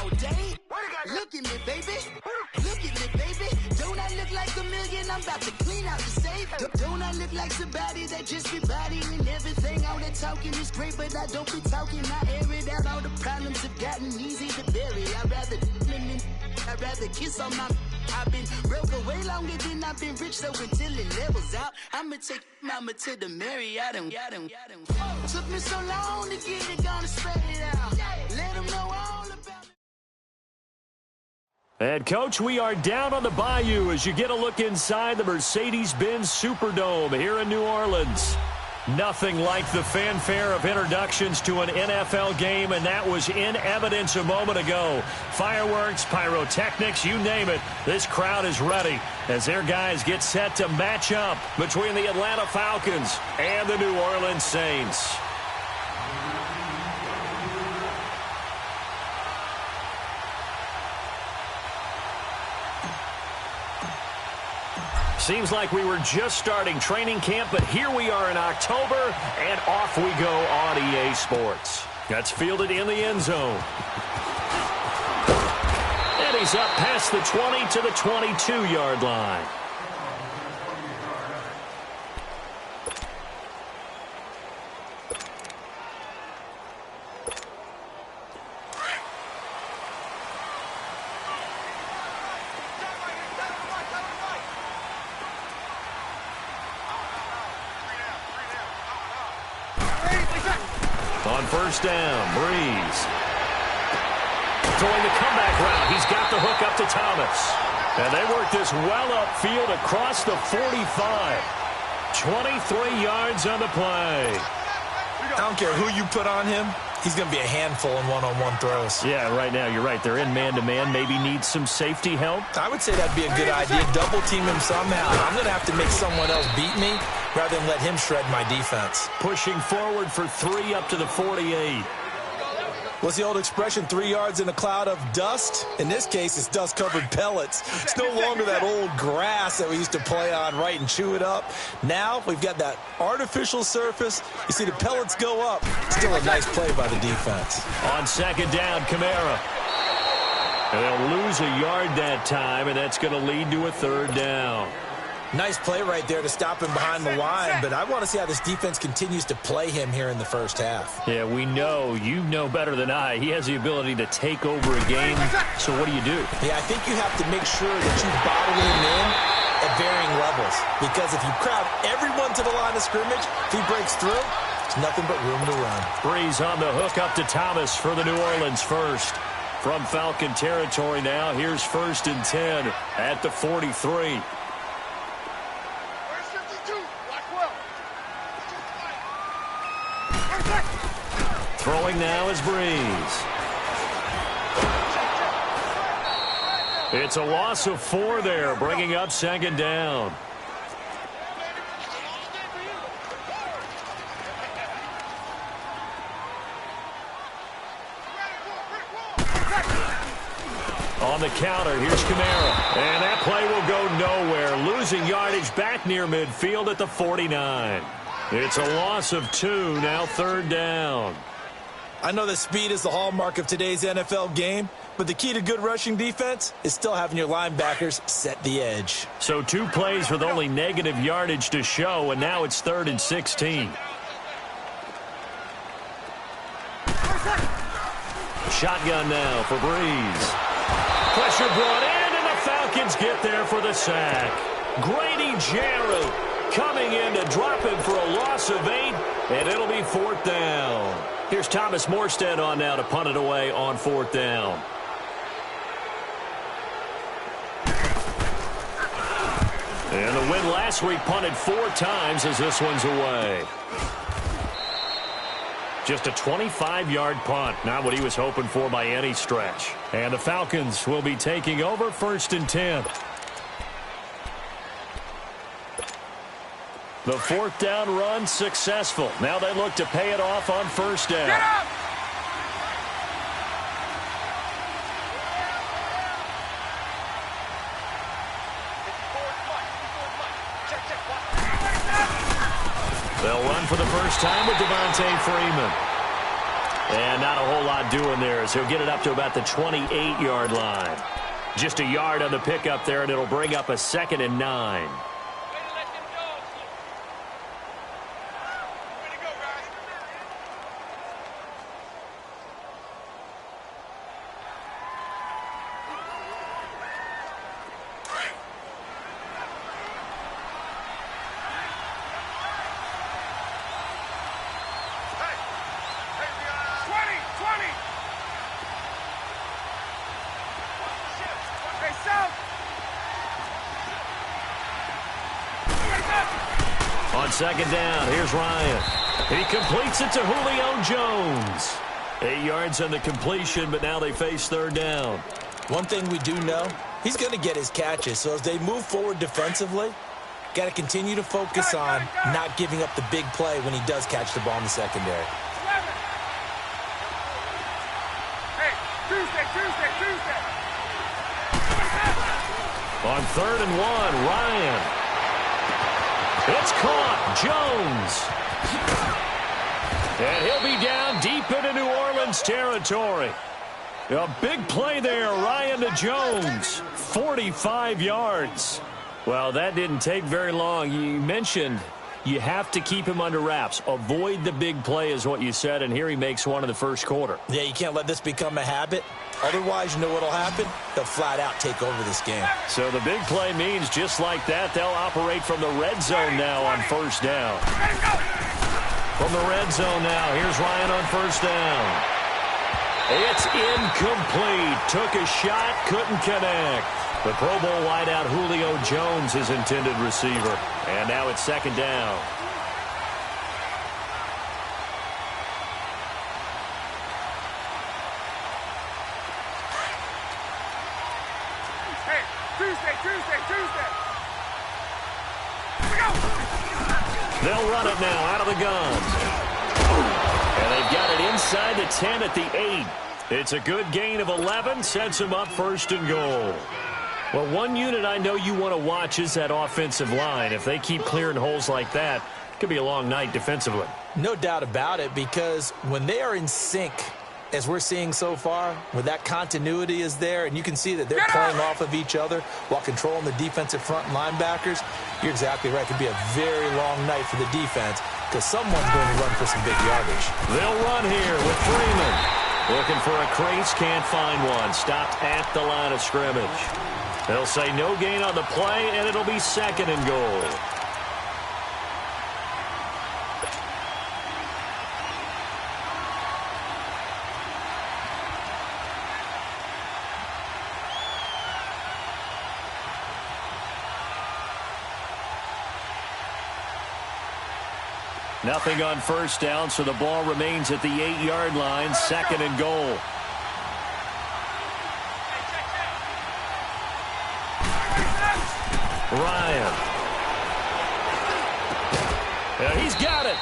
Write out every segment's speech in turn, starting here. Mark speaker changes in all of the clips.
Speaker 1: all day. Look at me, baby. Look at me, baby. Don't I look like a million? I'm about to clean out the safe. Don't I look like somebody that just be bodying everything? All that talking is great, but I don't be talking. I air it out. All the problems have gotten easy to bury. I'd rather kiss on my. I've been broke way longer than I've been rich, so until it levels out, I'ma take mama to the Marriott and took me so long to get it, gonna spread it out. Let them know all about it.
Speaker 2: And, Coach, we are down on the bayou as you get a look inside the Mercedes-Benz Superdome here in New Orleans. Nothing like the fanfare of introductions to an NFL game, and that was in evidence a moment ago. Fireworks, pyrotechnics, you name it. This crowd is ready as their guys get set to match up between the Atlanta Falcons and the New Orleans Saints. Seems like we were just starting training camp, but here we are in October, and off we go on EA Sports. That's fielded in the end zone. And he's up past the 20 to the 22-yard line. On first down, Breeze. Throwing the comeback route. He's got the hook up to Thomas. And they work this well upfield across the 45. 23 yards on the play.
Speaker 3: I don't care who you put on him. He's going to be a handful in one-on-one throws.
Speaker 2: Yeah, right now, you're right. They're in man-to-man. Maybe needs some safety help.
Speaker 3: I would say that'd be a good idea. Double team him somehow. I'm going to have to make someone else beat me rather than let him shred my defense.
Speaker 2: Pushing forward for 3 up to the 48.
Speaker 3: What's the old expression, 3 yards in a cloud of dust? In this case, it's dust-covered pellets. It's no longer that old grass that we used to play on, right, and chew it up. Now we've got that artificial surface. You see the pellets go up. Still a nice play by the defense.
Speaker 2: On second down, Kamara. And they'll lose a yard that time, and that's going to lead to a third down.
Speaker 3: Nice play right there to stop him behind the line, but I want to see how this defense continues to play him here in the first half.
Speaker 2: Yeah, we know. You know better than I. He has the ability to take over a game. So what do you do?
Speaker 3: Yeah, I think you have to make sure that you bottle him in at varying levels, because if you crowd everyone to the line of scrimmage, if he breaks through, there's nothing but room to run.
Speaker 2: Breeze on the hook up to Thomas for the New Orleans first. From Falcon territory now, here's 1st and 10 at the 43. Throwing now is Breeze. It's a loss of 4 there, bringing up second down. On the counter, here's Kamara. And that play will go nowhere. Losing yardage back near midfield at the 49. It's a loss of 2, now third down.
Speaker 3: I know that speed is the hallmark of today's NFL game, but the key to good rushing defense is still having your linebackers set the edge.
Speaker 2: So 2 plays with only negative yardage to show, and now it's 3rd and 16. Shotgun now for Breeze. Pressure brought in, and the Falcons get there for the sack. Grady Jarrett coming in to drop him for a loss of 8, and it'll be 4th down. Here's Thomas Morstead on now to punt it away on 4th down. And the win last week punted 4 times as this one's away. Just a 25-yard punt, not what he was hoping for by any stretch. And the Falcons will be taking over 1st and 10. The 4th down run successful. Now they look to pay it off on 1st down.
Speaker 4: Get up!
Speaker 2: They'll run for the first time with Devontae Freeman. And not a whole lot doing there as he'll get it up to about the 28-yard line. Just a yard on the pickup there, and it'll bring up a 2nd and 9. On 2nd down, here's Ryan. He completes it to Julio Jones. 8 yards on the completion, but now they face 3rd down.
Speaker 3: One thing we do know, he's going to get his catches. So as they move forward defensively, got to continue to focus on not giving up the big play when he does catch the ball in the secondary.
Speaker 2: On 3rd and 1, Ryan. It's caught. Jones. And he'll be down deep into New Orleans territory. A big play there, Ryan to Jones. 45 yards. Well, that didn't take very long. You mentioned you have to keep him under wraps. Avoid the big play is what you said, and here he makes one in the first quarter.
Speaker 3: Yeah, you can't let this become a habit. Otherwise, you know what'll happen? They'll flat out take over this game.
Speaker 2: So the big play means just like that, they'll operate from the red zone now on 1st down. From the red zone now, here's Ryan on 1st down. It's incomplete. Took a shot, couldn't connect. The Pro Bowl wideout Julio Jones, his intended receiver. And now it's 2nd down.
Speaker 4: Tuesday.
Speaker 2: They'll run it now out of the gun. And they've got it inside the 10 at the 8. It's a good gain of 11, sets them up 1st and goal. Well, one unit I know you want to watch is that offensive line. If they keep clearing holes like that, it could be a long night defensively.
Speaker 3: No doubt about it, because when they are in sync, as we're seeing so far, when that continuity is there, and you can see that they're playing off of each other while controlling the defensive front linebackers, you're exactly right. It could be a very long night for the defense because someone's going to run for some big yardage.
Speaker 2: They'll run here with Freeman. Looking for a crease, can't find one. Stopped at the line of scrimmage. They'll say no gain on the play, and it'll be 2nd and goal. Nothing on 1st down, so the ball remains at the 8-yard line, 2nd and goal. Ryan. And he's got it.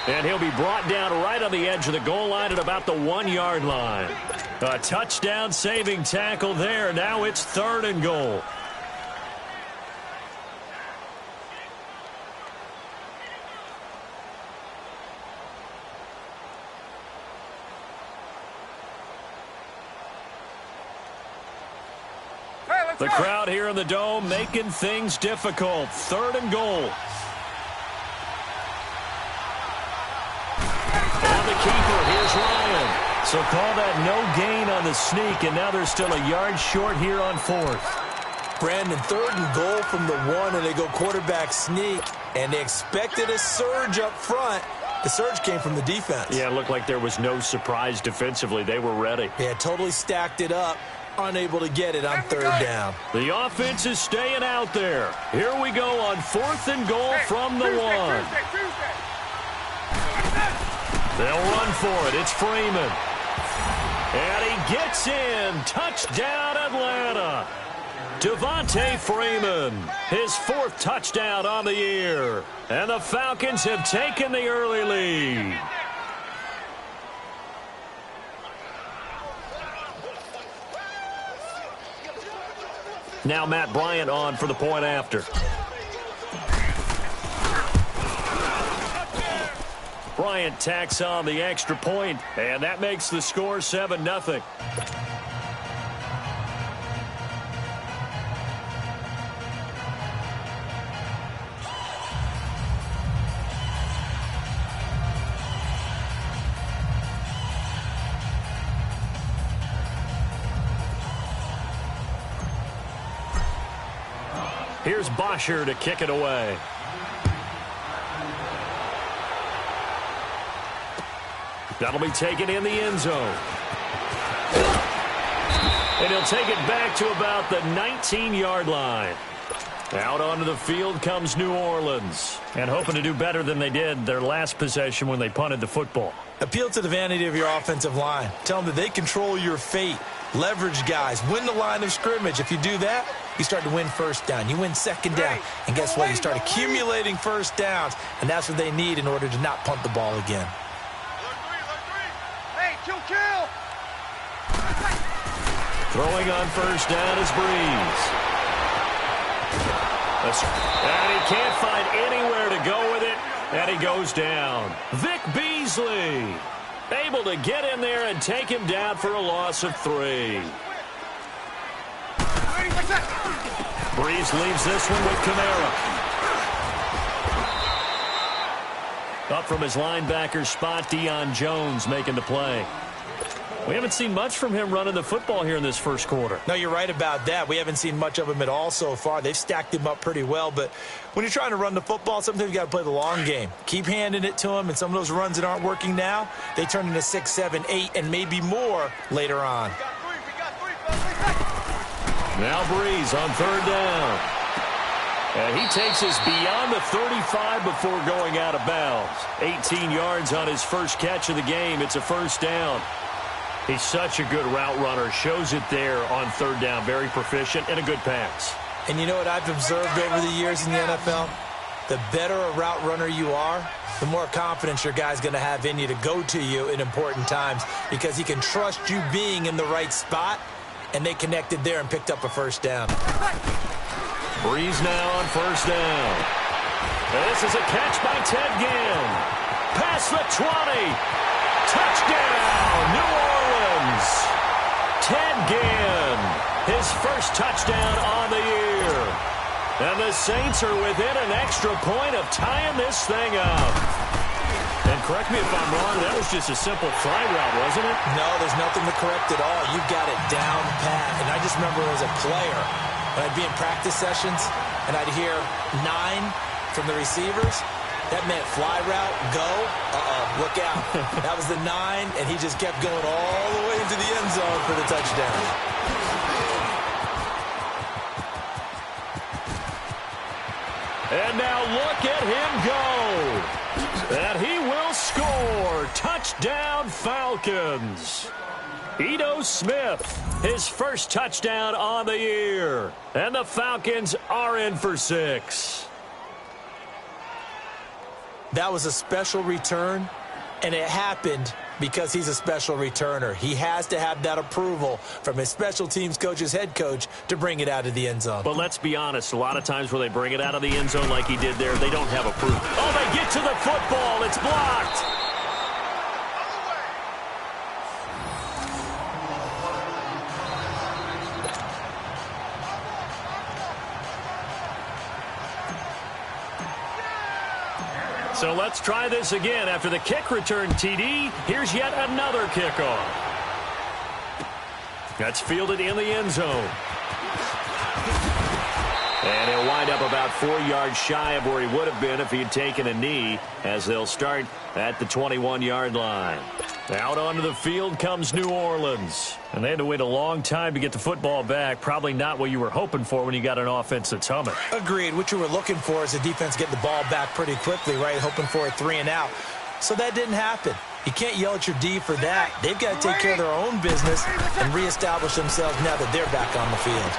Speaker 2: And he'll be brought down right on the edge of the goal line at about the 1-yard line. A touchdown saving tackle there. Now it's 3rd and goal. The crowd here in the Dome making things difficult. 3rd and goal. And the keeper, here's Ryan. So call that no gain on the sneak, and now they're still a yard short here on 4th.
Speaker 3: Brandon, 3rd and goal from the 1, and they go quarterback sneak, and they expected a surge up front. The surge came from the defense.
Speaker 2: Yeah, it looked like there was no surprise defensively. They were ready.
Speaker 3: Yeah, totally stacked it up. Unable to get it on 3rd down.
Speaker 2: The offense is staying out there. Here we go on 4th and goal from the 1. They'll run for it. It's Freeman. And he gets in. Touchdown, Atlanta. Devontae Freeman, his 4th touchdown on the year. And the Falcons have taken the early lead. Now Matt Bryant on for the point after. Bryant tacks on the extra point, and that makes the score 7-0. Here's Bosher to kick it away. That'll be taken in the end zone. And he'll take it back to about the 19-yard line. Out onto the field comes New Orleans. And hoping to do better than they did their last possession when they punted the football.
Speaker 3: Appeal to the vanity of your offensive line. Tell them that they control your fate. Leverage guys. Win the line of scrimmage. If you do that, you start to win first down. You win second down. And guess what? You start accumulating first downs. And that's what they need in order to not punt the ball again.
Speaker 4: Hey, kill!
Speaker 2: Throwing on first down is Breeze. And he can't find anywhere to go with it. And he goes down. Vic Beasley able to get in there and take him down for a loss of 3. Breeze leaves this one with Kamara. Up from his linebacker spot, Deion Jones making the play. We haven't seen much from him running the football here in this first quarter.
Speaker 3: No, you're right about that. We haven't seen much of him at all so far. They've stacked him up pretty well, but when you're trying to run the football, sometimes you got to play the long game. Keep handing it to him, and some of those runs that aren't working now, they turn into 6, 7, 8, and maybe more later on.
Speaker 2: Now Breeze on third down. And he takes us beyond the 35 before going out of bounds. 18 yards on his first catch of the game. It's a first down. He's such a good route runner. Shows it there on third down. Very proficient and a good pass.
Speaker 3: And you know what I've observed over the years in the NFL? The better a route runner you are, the more confidence your guy's going to have in you to go to you in important times because he can trust you being in the right spot, and they connected there and picked up a first down.
Speaker 2: Breeze now on first down. And this is a catch by Ted Ginn. Past the 20. Touchdown, New Orleans. Ted Ginn, his first touchdown on the year. And the Saints are within an extra point of tying this thing up. And correct me if I'm wrong, that was just a simple fly route, wasn't it?
Speaker 3: No, there's nothing to correct at all. You've got it down pat. And I just remember as a player, when I'd be in practice sessions and I'd hear 9 from the receivers, that meant fly route, go, look out. That was the 9, and he just kept going all the way into the end zone for the touchdown.
Speaker 2: And now look at him go. And he will score. Touchdown, Falcons. Ito Smith, his first touchdown on the year. And the Falcons are in for 6.
Speaker 3: That was a special return, and it happened because he's a special returner. He has to have that approval from his special teams coach's head coach to bring it out of the end zone.
Speaker 2: But let's be honest, a lot of times when they bring it out of the end zone like he did there, they don't have approval. Oh, they get to the football. It's blocked. So let's try this again. After the kick return TD, here's yet another kickoff. That's fielded in the end zone. And he'll wind up about 4 yards shy of where he would have been if he had taken a knee, as they'll start at the 21-yard line. Out onto the field comes New Orleans. And they had to wait a long time to get the football back. Probably not what you were hoping for when you got an offense that's humming.
Speaker 3: Agreed. What you were looking for is the defense getting the ball back pretty quickly, right? Hoping for a 3 and out. So that didn't happen. You can't yell at your D for that. They've got to take care of their own business and reestablish themselves now that they're back on the field.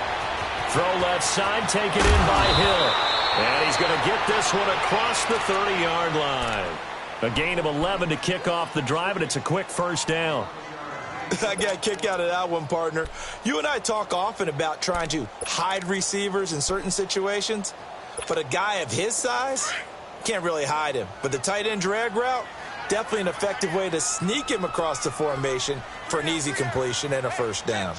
Speaker 2: Throw left side, taken in by Hill. And he's going to get this one across the 30-yard line. A gain of 11 to kick off the drive, and it's a quick first down.
Speaker 3: I got a kick out of that one, partner. You and I talk often about trying to hide receivers in certain situations, but a guy of his size can't really hide him. But the tight end drag route, Definitely an effective way to sneak him across the formation for an easy completion and a first down.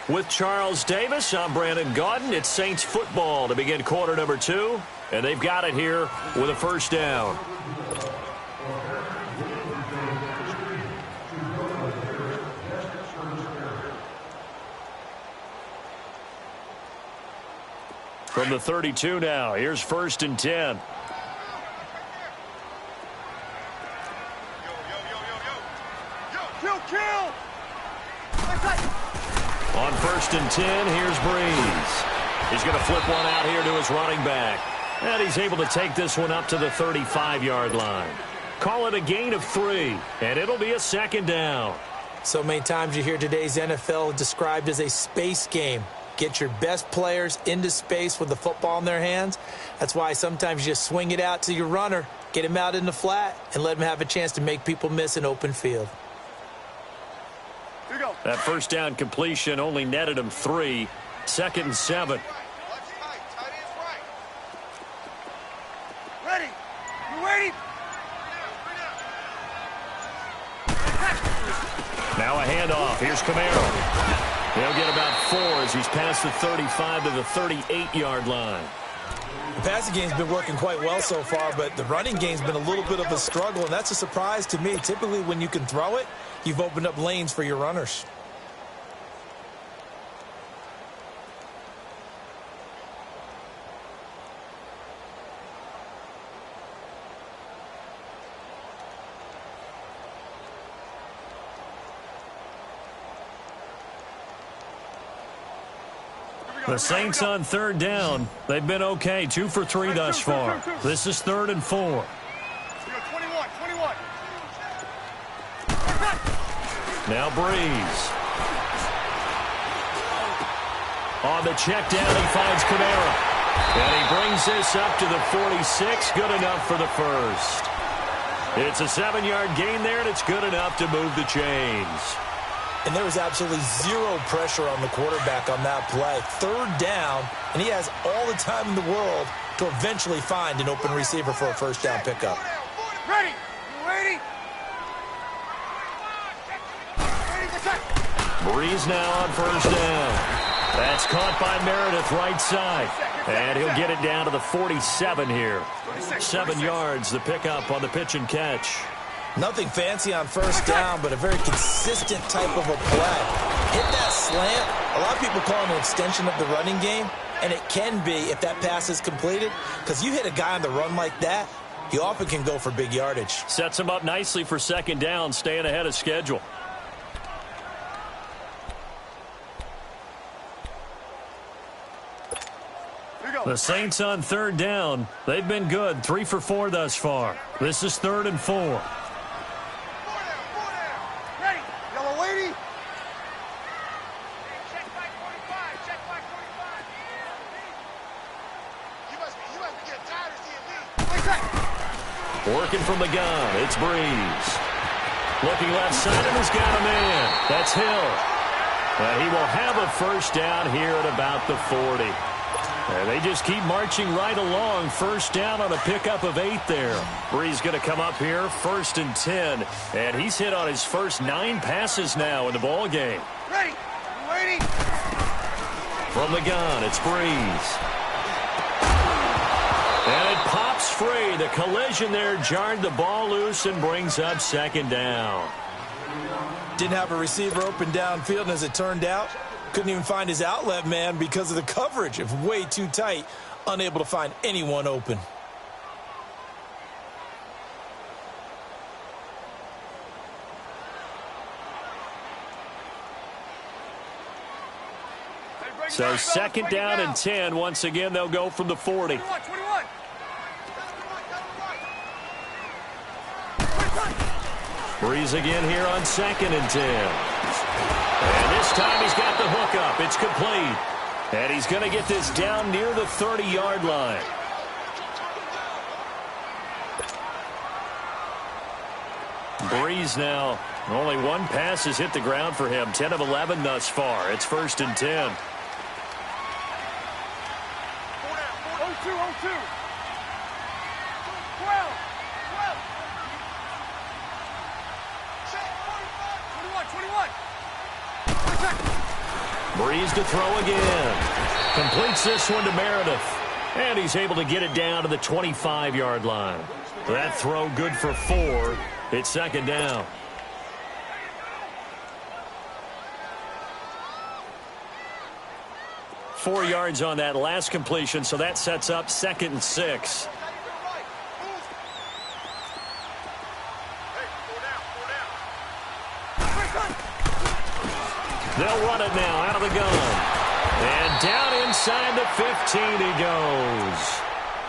Speaker 2: With Charles Davis, I'm Brandon Gaudin. It's Saints football to begin quarter number 2, and they've got it here with a first down. From the 32 now, here's 1st and 10.
Speaker 4: Kill!
Speaker 2: On 1st and 10, here's Breeze. He's going to flip one out here to his running back. And he's able to take this one up to the 35-yard line. Call it a gain of 3, and it'll be a 2nd down.
Speaker 3: So many times you hear today's NFL described as a space game. Get your best players into space with the football in their hands. That's why sometimes you just swing it out to your runner, get him out in the flat, and let him have a chance to make people miss an open field.
Speaker 2: That first down completion only netted him 3. 2nd and 7.
Speaker 4: Ready? You ready?
Speaker 2: Now a handoff. Here's Camaro. He'll get about 4 as he's past the 35 to the 38-yard line.
Speaker 3: The passing game's been working quite well so far, but the running game's been a little bit of a struggle, and that's a surprise to me. Typically, when you can throw it, you've opened up lanes for your runners.
Speaker 2: The Saints on 3rd down. They've been okay. 2 for 3 thus far. This is 3rd and 4.
Speaker 4: 21.
Speaker 2: Now Breeze. On the check down, he finds Camaro. And he brings this up to the 46. Good enough for the first. It's a 7-yard gain there, and it's good enough to move the chains.
Speaker 3: And there was absolutely zero pressure on the quarterback on that play. 3rd down, and he has all the time in the world to eventually find an open receiver for a first down pickup.
Speaker 4: Ready? You ready?
Speaker 2: Breeze now on 1st down. That's caught by Meredith right side. And he'll get it down to the 47 here. 7 yards, the pickup on the pitch and catch.
Speaker 3: Nothing fancy on 1st down, but a very consistent type of a play. Hit that slant. A lot of people call it an extension of the running game, and it can be if that pass is completed, because you hit a guy on the run like that, he often can go for big yardage.
Speaker 2: Sets him up nicely for 2nd down, staying ahead of schedule. The Saints on 3rd down. They've been good. 3 for 4 thus far. This is 3rd and 4.
Speaker 4: Ready? Yellow lady.
Speaker 2: Working from the gun, it's Breeze. Looking left side, and he's got a man. That's Hill. And he will have a first down here at about the 40. And they just keep marching right along. First down on a pickup of 8 there. Breeze going to come up here, 1st and 10. And he's hit on his first 9 passes now in the ball game.
Speaker 4: Ready? Ready?
Speaker 2: From the gun, it's Breeze. And it pops free. The collision there jarred the ball loose and brings up 2nd down.
Speaker 3: Didn't have a receiver open downfield, and as it turned out, couldn't even find his outlet man because of the coverage. It was way too tight, unable to find anyone open.
Speaker 2: So 2nd down and 10. Once again, they'll go from the 40.
Speaker 4: 21.
Speaker 2: Breeze again here on 2nd and 10. And this time he's got the hook up. It's complete. And he's going to get this down near the 30-yard line. Breeze now. Only 1 pass has hit the ground for him. 10 of 11 thus far. It's 1st and 10.
Speaker 4: 0-2.
Speaker 2: Breeze to throw again. Completes this one to Meredith. And he's able to get it down to the 25-yard line. That throw good for 4. It's second down. Four yards on that last completion, so that sets up 2nd and 6. They'll run it now out of the gun. And down inside the 15 he goes.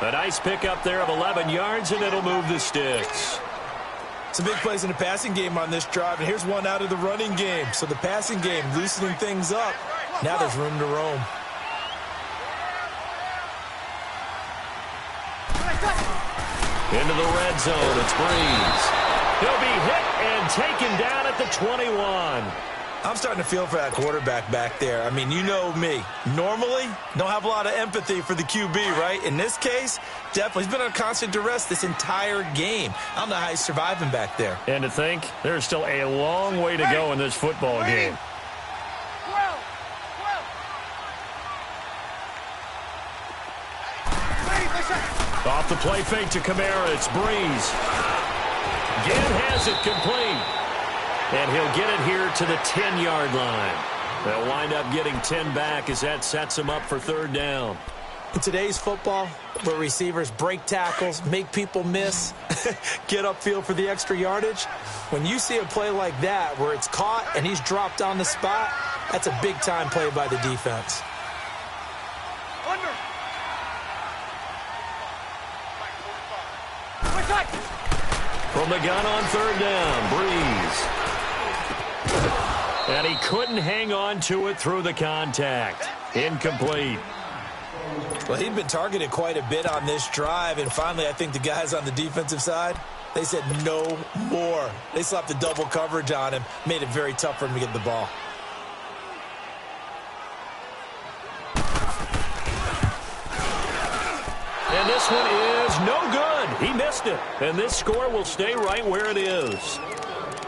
Speaker 2: A nice pickup there of 11 yards, and it'll move the sticks.
Speaker 3: Some big plays in the passing game on this drive, and here's one out of the running game. So the passing game loosening things up. Now there's room to roam.
Speaker 2: Into the red zone, it's Breeze. He'll be hit and taken down at the 21.
Speaker 3: I'm starting to feel for that quarterback back there. I mean, you know me. Normally, don't have a lot of empathy for the QB, right? In this case, definitely. He's been on constant duress this entire game. I don't know how he's surviving back there.
Speaker 2: And to think, there's still a long way to go in this football game. Off the play fake to Kamara, it's Breeze. Again has it complete. And he'll get it here to the 10-yard line. They'll wind up getting 10 back as that sets him up for 3rd down.
Speaker 3: In today's football, where receivers break tackles, make people miss, get upfield for the extra yardage, when you see a play like that where it's caught and he's dropped on the spot, that's a big-time play by the defense.
Speaker 2: From the gun on 3rd down, Breeze. And he couldn't hang on to it through the contact. Incomplete.
Speaker 3: Well, he'd been targeted quite a bit on this drive, and finally I think the guys on the defensive side, they said no more. They slapped the double coverage on him, made it very tough for him to get the ball.
Speaker 2: And this one is no good. He missed it. And this score will stay right where it is.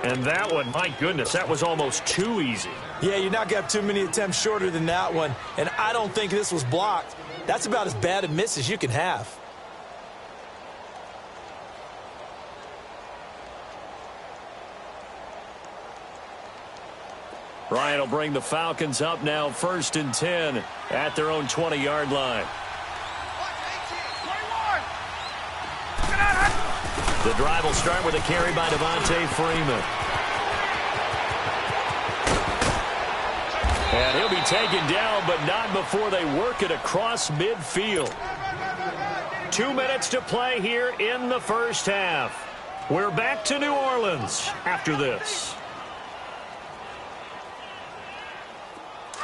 Speaker 2: And that one, my goodness, that was almost too easy.
Speaker 3: Yeah, you're not going to have too many attempts shorter than that one. And I don't think this was blocked. That's about as bad a miss as you can have.
Speaker 2: Ryan will bring the Falcons up now 1st and 10 at their own 20-yard line. The drive will start with a carry by Devontae Freeman. And he'll be taken down, but not before they work it across midfield. 2 minutes to play here in the first half. We're back to New Orleans after this.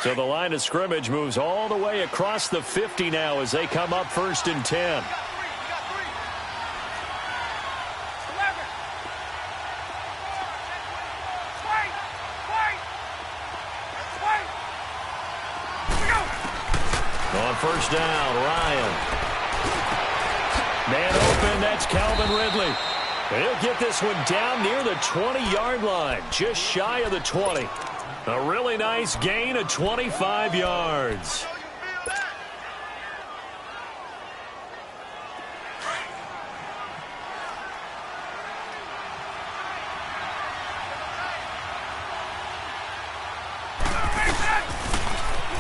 Speaker 2: So the line of scrimmage moves all the way across the 50 now as they come up 1st and 10. On 1st down, Ryan. Man open, that's Calvin Ridley. And he'll get this one down near the 20-yard line, just shy of the 20. A really nice gain of 25 yards.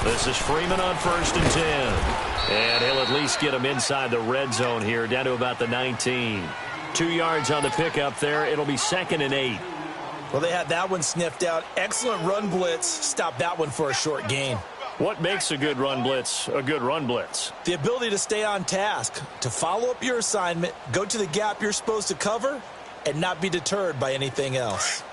Speaker 2: This is Freeman on 1st and 10. And he'll at least get him inside the red zone here, down to about the 19. 2 yards on the pickup there. It'll be 2nd and 8.
Speaker 3: Well, they had that one sniffed out. Excellent run blitz. Stop that one for a short gain.
Speaker 2: What makes a good run blitz a good run blitz?
Speaker 3: The ability to stay on task, to follow up your assignment, go to the gap you're supposed to cover, and not be deterred by anything else.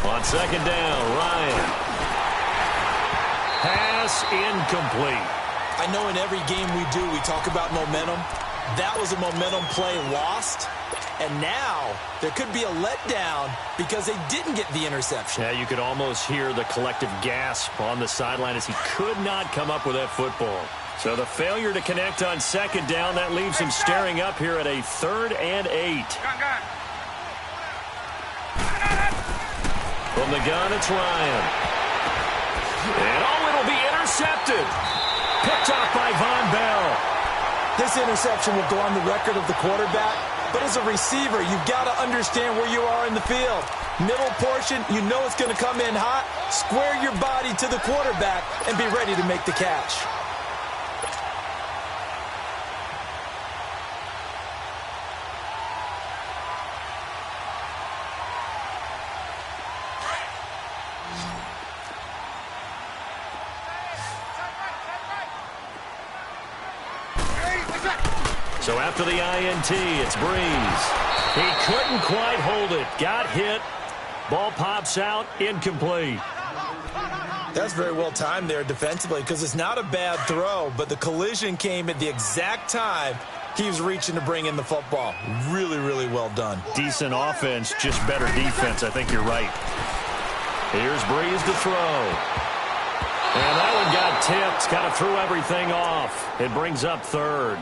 Speaker 3: On 2nd down, Ryan. Pass incomplete. I know in every game we do, we talk about momentum. That was a momentum play lost. And now there could be a letdown because they didn't get the interception.
Speaker 2: Yeah, you could almost hear the collective gasp on the sideline as he could not come up with that football. So the failure to connect on second down, that leaves him staring up here at a 3rd and 8. From the gun, it's Ryan. And it'll be intercepted. Picked off by Von Bell.
Speaker 3: This interception will go on the record of the quarterback, but as a receiver, you've got to understand where you are in the field. Middle portion, you know it's going to come in hot. Square your body to the quarterback and be ready to make the catch.
Speaker 2: So after the INT, it's Breeze. He couldn't quite hold it. Got hit. Ball pops out. Incomplete.
Speaker 3: That's very well timed there defensively because it's not a bad throw, but the collision came at the exact time he was reaching to bring in the football. Really, really well done.
Speaker 2: Decent offense, just better defense. I think you're right. Here's Breeze to throw. And that one got tipped. Kind of threw everything off. It brings up 3rd.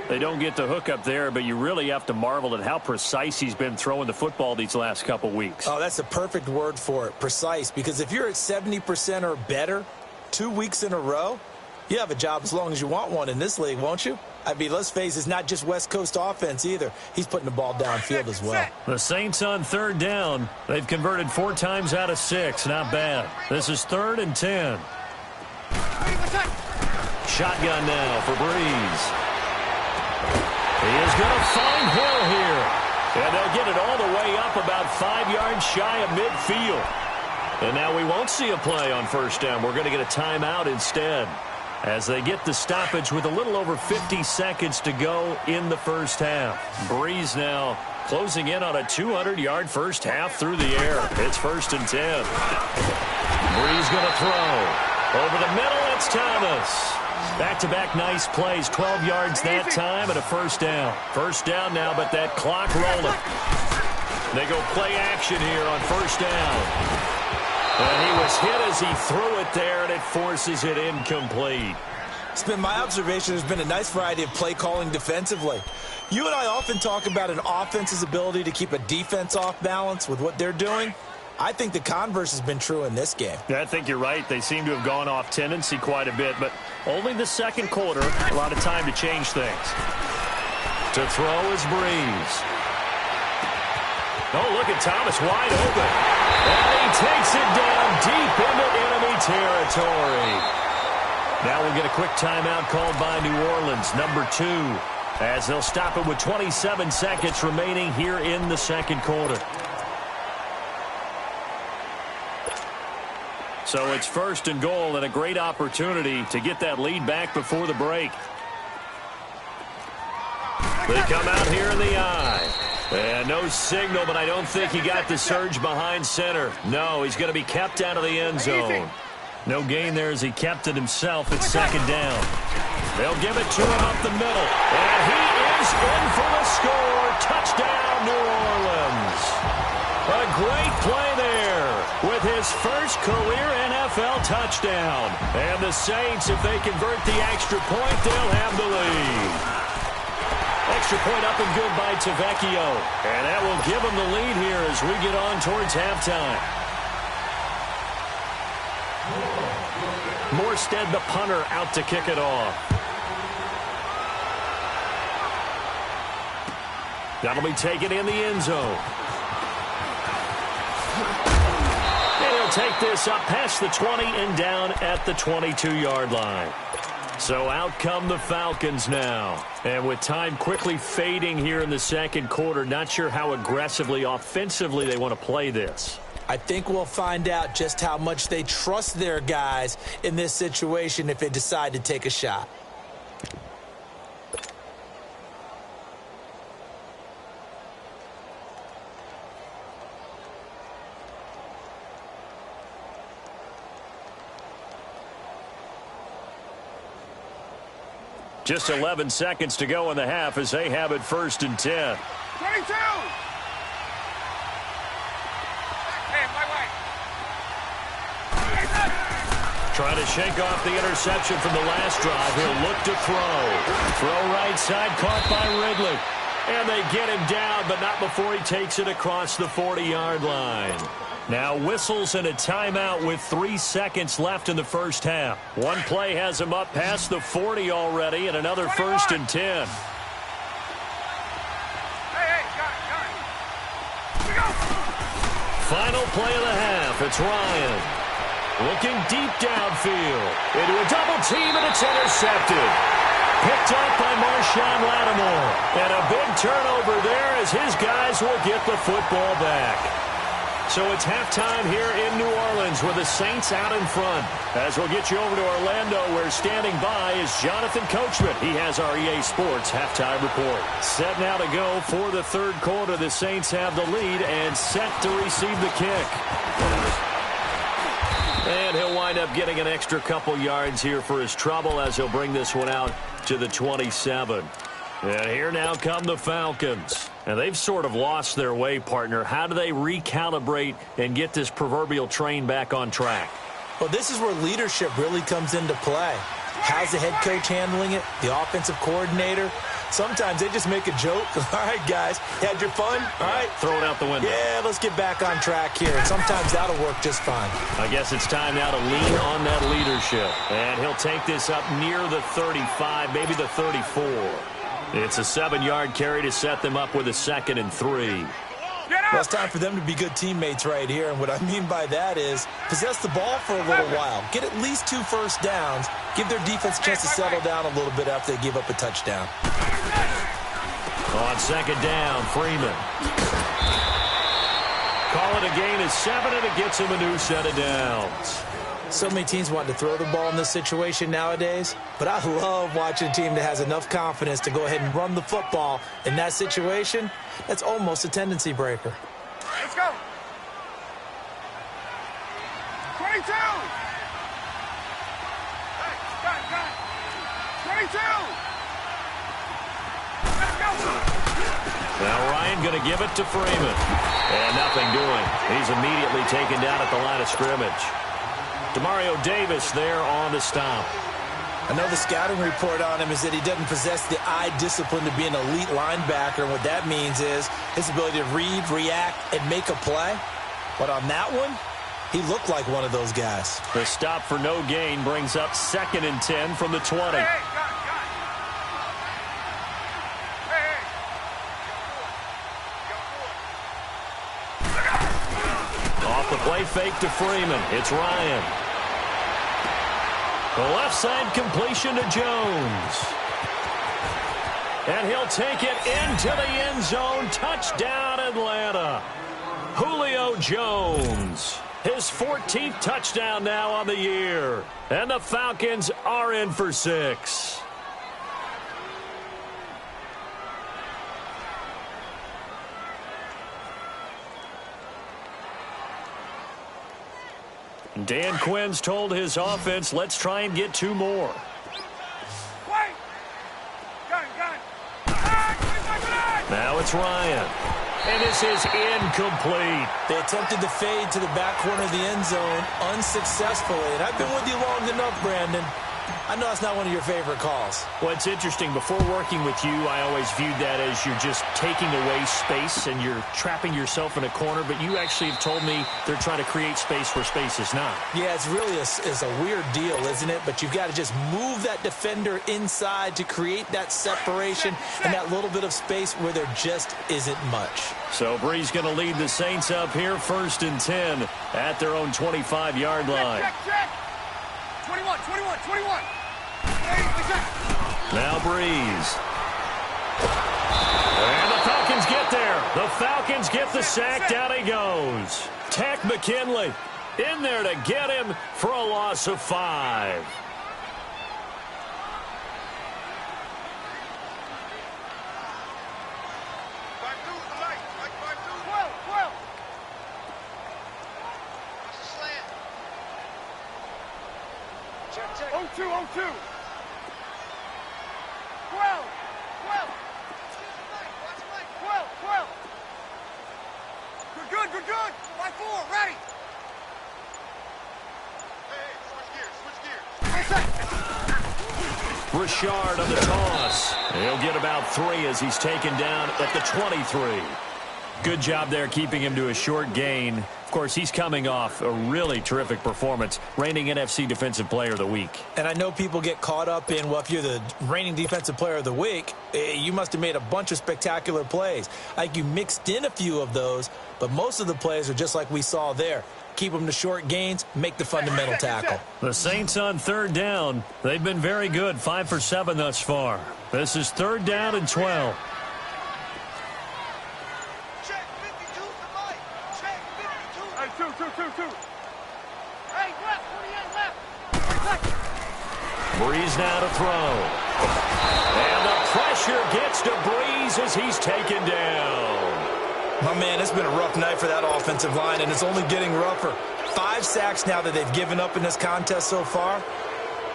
Speaker 2: They don't get the hook up there, but you really have to marvel at how precise he's been throwing the football these last couple weeks.
Speaker 3: Oh, that's the perfect word for it, precise, because if you're at 70% or better 2 weeks in a row, you have a job as long as you want one in this league, won't you? I mean, let's face it, it's not just West Coast offense either. He's putting the ball downfield as well.
Speaker 2: The Saints on 3rd down. They've converted 4 times out of 6. Not bad. This is 3rd and 10. Shotgun now for Breeze. He is going to find Hill here. And they'll get it all the way up about 5 yards shy of midfield. And now we won't see a play on 1st down. We're going to get a timeout instead as they get the stoppage with a little over 50 seconds to go in the 1st half. Breeze now closing in on a 200-yard 1st half through the air. It's 1st and 10. Breeze going to throw. Over the middle, it's Thomas. Back-to-back nice plays, 12 yards that time and a 1st down. 1st down now, but that clock rolling. They go play action here on 1st down. And he was hit as he threw it there, and it forces it incomplete.
Speaker 3: It's been my observation there's been a nice variety of play calling defensively. You and I often talk about an offense's ability to keep a defense off balance with what they're doing. I think the converse has been true in this game.
Speaker 2: Yeah, I think you're right. They seem to have gone off tendency quite a bit, but only the 2nd quarter, a lot of time to change things. To throw is Breeze. Oh, look at Thomas wide open. And he takes it down deep into enemy territory. Now we'll get a quick timeout called by New Orleans, number 2, as they'll stop it with 27 seconds remaining here in the 2nd quarter. So it's 1st and goal and a great opportunity to get that lead back before the break. They come out here in the eye. And no signal, but I don't think he got the surge behind center. No, he's going to be kept out of the end zone. No gain there as he kept it himself. It's 2nd down. They'll give it to him up the middle. And he is in for the score. Touchdown, New Orleans. A great play there with his first career NFL touchdown. And the Saints, if they convert the extra point, they'll have the lead. Extra point up and good by Tavecchio. And that will give him the lead here as we get on towards halftime. Morstead, the punter, out to kick it off. That'll be taken in the end zone. And he'll take this up past the 20 and down at the 22-yard line. So out come the Falcons now. And with time quickly fading here in the 2nd quarter, not sure how aggressively, offensively they want to play this.
Speaker 3: I think we'll find out just how much they trust their guys in this situation if they decide to take a shot.
Speaker 2: Just 11 seconds to go in the half as they have it 1st and 10.
Speaker 4: 22! Hey, my way.
Speaker 2: Trying to shake off the interception from the last drive. He'll look to throw. Throw right side, caught by Ridley. And they get him down, but not before he takes it across the 40-yard line. Now whistles and a timeout with 3 seconds left in the first half. One play has him up past the 40 already, and another 1st and 10. Final play of the half. It's Ryan. Looking deep downfield. Into a double team, and it's intercepted. Picked up by Marshawn Lattimore. And a big turnover there as his guys will get the football back. So it's halftime here in New Orleans with the Saints out in front. As we'll get you over to Orlando, where standing by is Jonathan Coachman. He has our EA Sports halftime report. Set now to go for the third quarter. The Saints have the lead and set to receive the kick. And he'll wind up getting an extra couple yards here for his trouble as he'll bring this one out to the 27. And here now come the Falcons. And they've sort of lost their way, partner. How do they recalibrate and get this proverbial train back on track?
Speaker 3: Well, this is where leadership really comes into play. How's the head coach handling it? The offensive coordinator? Sometimes they just make a joke. All right, guys, had your fun? All right.
Speaker 2: Throw it out the window.
Speaker 3: Yeah, let's get back on track here. And sometimes that'll work just fine.
Speaker 2: I guess it's time now to lean on that leadership. And he'll take this up near the 35, maybe the 34. It's a 7-yard carry to set them up with a 2nd and 3.
Speaker 3: Well, it's time for them to be good teammates right here. And what I mean by that is possess the ball for a little while. Get at least 2 first downs. Give their defense a chance to settle down a little bit after they give up a touchdown.
Speaker 2: On 2nd down, Freeman. Call it a gain of 7, and it gets him a new set of downs.
Speaker 3: So many teams want to throw the ball in this situation nowadays, but I love watching a team that has enough confidence to go ahead and run the football. In that situation, that's almost a tendency breaker.
Speaker 4: Let's go. 22. Hey, got it. 22. Let's go.
Speaker 2: Now Ryan going to give it to Freeman. And nothing doing. He's immediately taken down at the line of scrimmage. Demario Davis there on the stop.
Speaker 3: I know the scouting report on him is that he doesn't possess the eye discipline to be an elite linebacker. And what that means is his ability to read, react, and make a play. But on that one, he looked like one of those guys.
Speaker 2: The stop for no gain brings up 2nd and 10 from the 20.
Speaker 4: Hey.
Speaker 2: Off the play fake to Freeman. It's Ryan. The left side completion to Jones. And he'll take it into the end zone. Touchdown, Atlanta. Julio Jones. His 14th touchdown now on the year. And the Falcons are in for 6. Dan Quinn's told his offense, let's try and get 2 more.
Speaker 4: Wait. Gun.
Speaker 2: Now it's Ryan. And this is incomplete.
Speaker 3: They attempted to fade to the back corner of the end zone unsuccessfully. And I've been with you long enough, Brandon. I know that's not one of your favorite calls.
Speaker 2: Well, it's interesting. Before working with you, I always viewed that as you're just taking away space and you're trapping yourself in a corner. But you actually have told me they're trying to create space where space is not.
Speaker 3: Yeah, it's really a weird deal, isn't it? But you've got to just move that defender inside to create that separation and that little bit of space where there just isn't much.
Speaker 2: So Bree's going to lead the Saints up here 1st and 10 at their own 25-yard line.
Speaker 4: Check. 21.
Speaker 2: Now Breeze. And the Falcons get there. The Falcons get the sack. Down he goes. Tech McKinley in there to get him for a loss of 5.
Speaker 4: Check. 0-2. 12. 12. We're good. By 4, ready. Hey, switch gears.
Speaker 2: Richard on the toss. He'll get about 3 as he's taken down at the 23. Good job there keeping him to a short gain. Of course, he's coming off a really terrific performance, reigning NFC Defensive Player of the Week.
Speaker 3: And I know people get caught up in, well, if you're the reigning Defensive Player of the Week, you must have made a bunch of spectacular plays. Like you mixed in a few of those, but most of the plays are just like we saw there. Keep them to short gains, make the fundamental tackle.
Speaker 2: The Saints on 3rd down. They've been very good, 5 for 7 thus far. This is 3rd down and 12.
Speaker 4: Check 52 to Mike. Check 52. Hey, two. Hey, left, 28 left.
Speaker 2: Breeze now to throw. And the pressure gets to Breeze as he's taken down.
Speaker 3: My man, it's been a rough night for that offensive line, and it's only getting rougher. 5 sacks now that they've given up in this contest so far.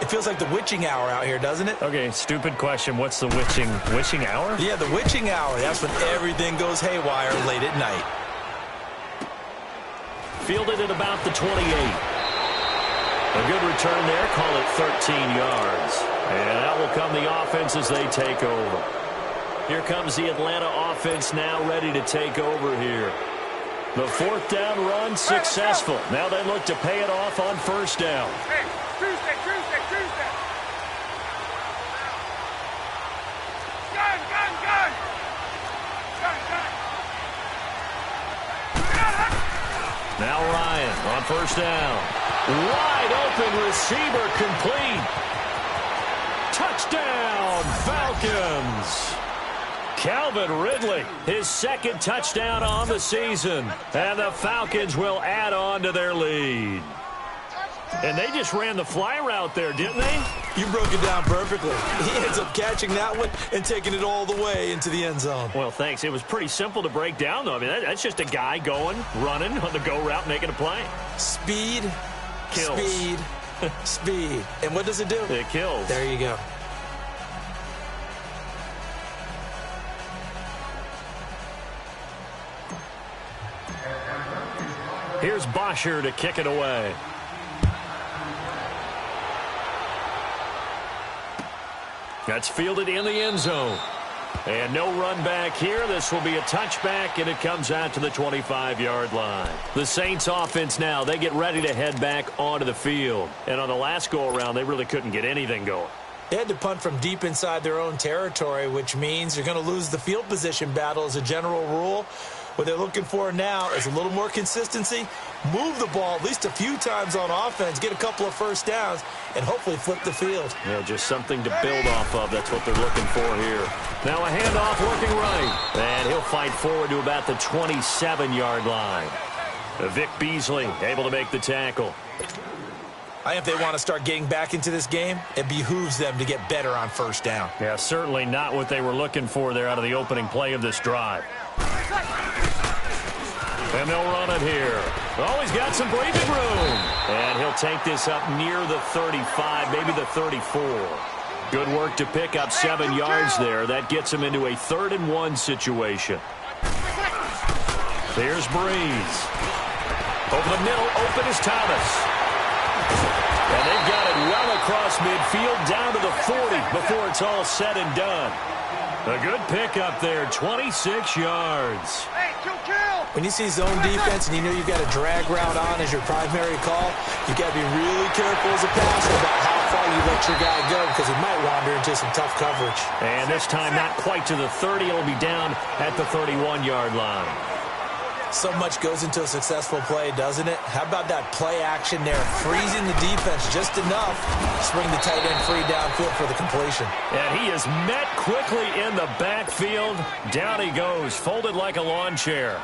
Speaker 3: It feels like the witching hour out here, doesn't it?
Speaker 2: Okay, stupid question. What's the witching hour?
Speaker 3: Yeah, the witching hour. That's when everything goes haywire late at night.
Speaker 2: Fielded at about the 28. A good return there. Call it 13 yards. And that will come the offense as they take over. Here comes the Atlanta offense now ready to take over here. The 4th down run successful. Now they look to pay it off on 1st down.
Speaker 4: Hey, Tuesday. Gun.
Speaker 2: Now Ryan on 1st down. Wide open receiver complete. Touchdown, Falcons. Calvin Ridley, his 2nd touchdown on the season. And the Falcons will add on to their lead. And they just ran the fly route there, didn't they?
Speaker 3: You broke it down perfectly. He ends up catching that one and taking it all the way into the end zone.
Speaker 2: Well, thanks. It was pretty simple to break down, though. I mean, that's just a guy running on the go route, making a play.
Speaker 3: Speed,
Speaker 2: kills.
Speaker 3: Speed. And what does it do?
Speaker 2: It kills.
Speaker 3: There you go.
Speaker 2: Here's Bosher to kick it away. That's fielded in the end zone. And no run back here. This will be a touchback, and it comes out to the 25-yard line. The Saints offense now, they get ready to head back onto the field. And on the last go-around, they really couldn't get anything going.
Speaker 3: They had to punt from deep inside their own territory, which means you're going to lose the field position battle as a general rule. What they're looking for now is a little more consistency, move the ball at least a few times on offense, get a couple of 1st downs, and hopefully flip the field.
Speaker 2: Yeah, just something to build off of. That's what they're looking for here. Now a handoff working right. And he'll fight forward to about the 27-yard line. Vic Beasley able to make the tackle.
Speaker 3: I think if they want to start getting back into this game, it behooves them to get better on 1st down.
Speaker 2: Yeah, certainly not what they were looking for there out of the opening play of this drive. And they'll run it here. Oh, he's got some breathing room. And he'll take this up near the 35, maybe the 34. Good work to pick up 7 yards there. That gets him into a 3rd and 1 situation. There's Breeze. Over the middle, open is Thomas. And they've got it well across midfield down to the 40 before it's all said and done. A good pickup there, 26 yards.
Speaker 4: Hey, kill.
Speaker 3: When you see zone defense and you know you've got a drag route on as your primary call, you've got to be really careful as a passer about how far you let your guy go because he might wander into some tough coverage.
Speaker 2: And this time not quite to the 30. It'll be down at the 31-yard line.
Speaker 3: So much goes into a successful play, doesn't it? How about that play action there, freezing the defense just enough to swing the tight end free downfield for the completion.
Speaker 2: And he is met quickly in the backfield. Down he goes, folded like a lawn chair.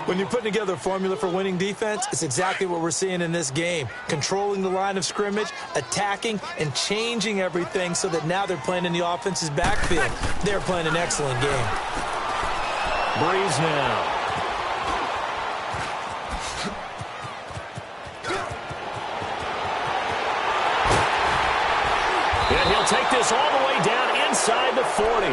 Speaker 3: When you're putting together a formula for winning defense, it's exactly what we're seeing in this game. Controlling the line of scrimmage, attacking, and changing everything so that now they're playing in the offense's backfield. They're playing an excellent game.
Speaker 2: Breeze now. And he'll take this all the way down inside the 40.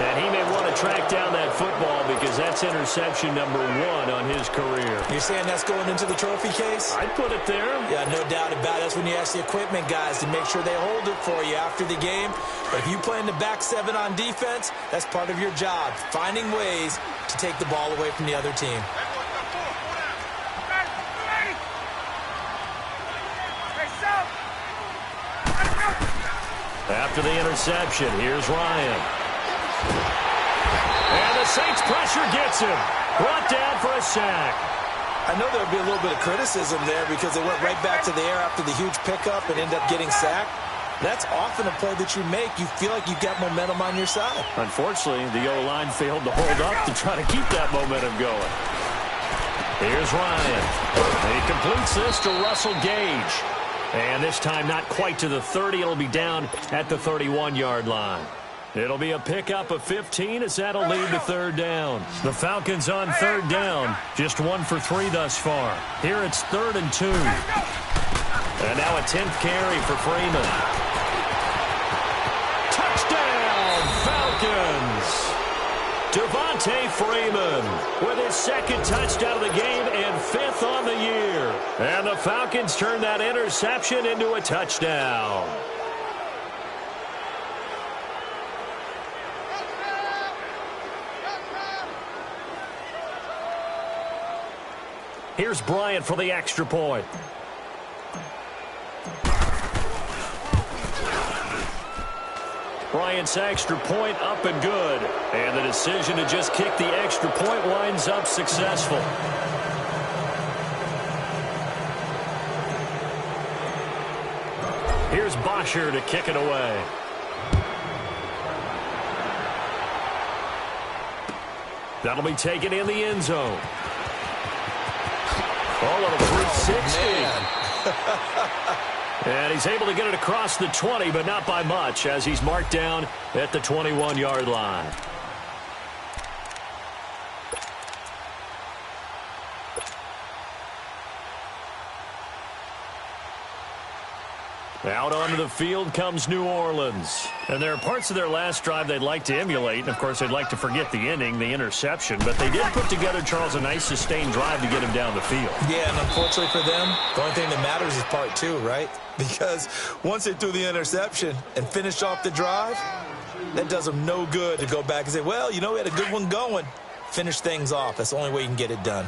Speaker 2: And he may want to track down that football because that's interception number 1 on his career.
Speaker 3: You're saying that's going into the trophy case?
Speaker 2: I'd put it there.
Speaker 3: Yeah, no doubt about it. That's when you ask the equipment guys to make sure they hold it for you after the game. But if you play in the back 7 on defense, that's part of your job, finding ways to take the ball away from the other team.
Speaker 2: After the interception, here's Ryan. And the Saints pressure gets him. Brought down for a sack.
Speaker 3: I know there'll be a little bit of criticism there because they went right back to the air after the huge pickup and ended up getting sacked. That's often a play that you make. You feel like you've got momentum on your side.
Speaker 2: Unfortunately, the O-line failed to hold up to try to keep that momentum going. Here's Ryan. He completes this to Russell Gage. And this time not quite to the 30. It'll be down at the 31-yard line. It'll be a pickup of 15 as that'll lead to third down. The Falcons on third down. Just 1 for 3 thus far. Here it's 3rd and 2. And now a 10th carry for Freeman. Touchdown, Falcons! Devontae Freeman with his 2nd touchdown of the game and 5th on the year. And the Falcons turn that interception into a touchdown. Here's Bryant for the extra point. Bryant's extra point up and good. And the decision to just kick the extra point winds up successful. Here's Bosher to kick it away. That'll be taken in the end zone. Oh, a 360. And he's able to get it across the 20, but not by much, as he's marked down at the 21-yard line. Out onto the field comes New Orleans. And there are parts of their last drive they'd like to emulate. And, of course, they'd like to forget the ending, the interception. But they did put together, Charles, a nice sustained drive to get him down the field.
Speaker 3: Yeah, and unfortunately for them, the only thing that matters is part 2, right? Because once they threw the interception and finished off the drive, that does them no good to go back and say, well, you know, we had a good one going. Finish things off. That's the only way you can get it done.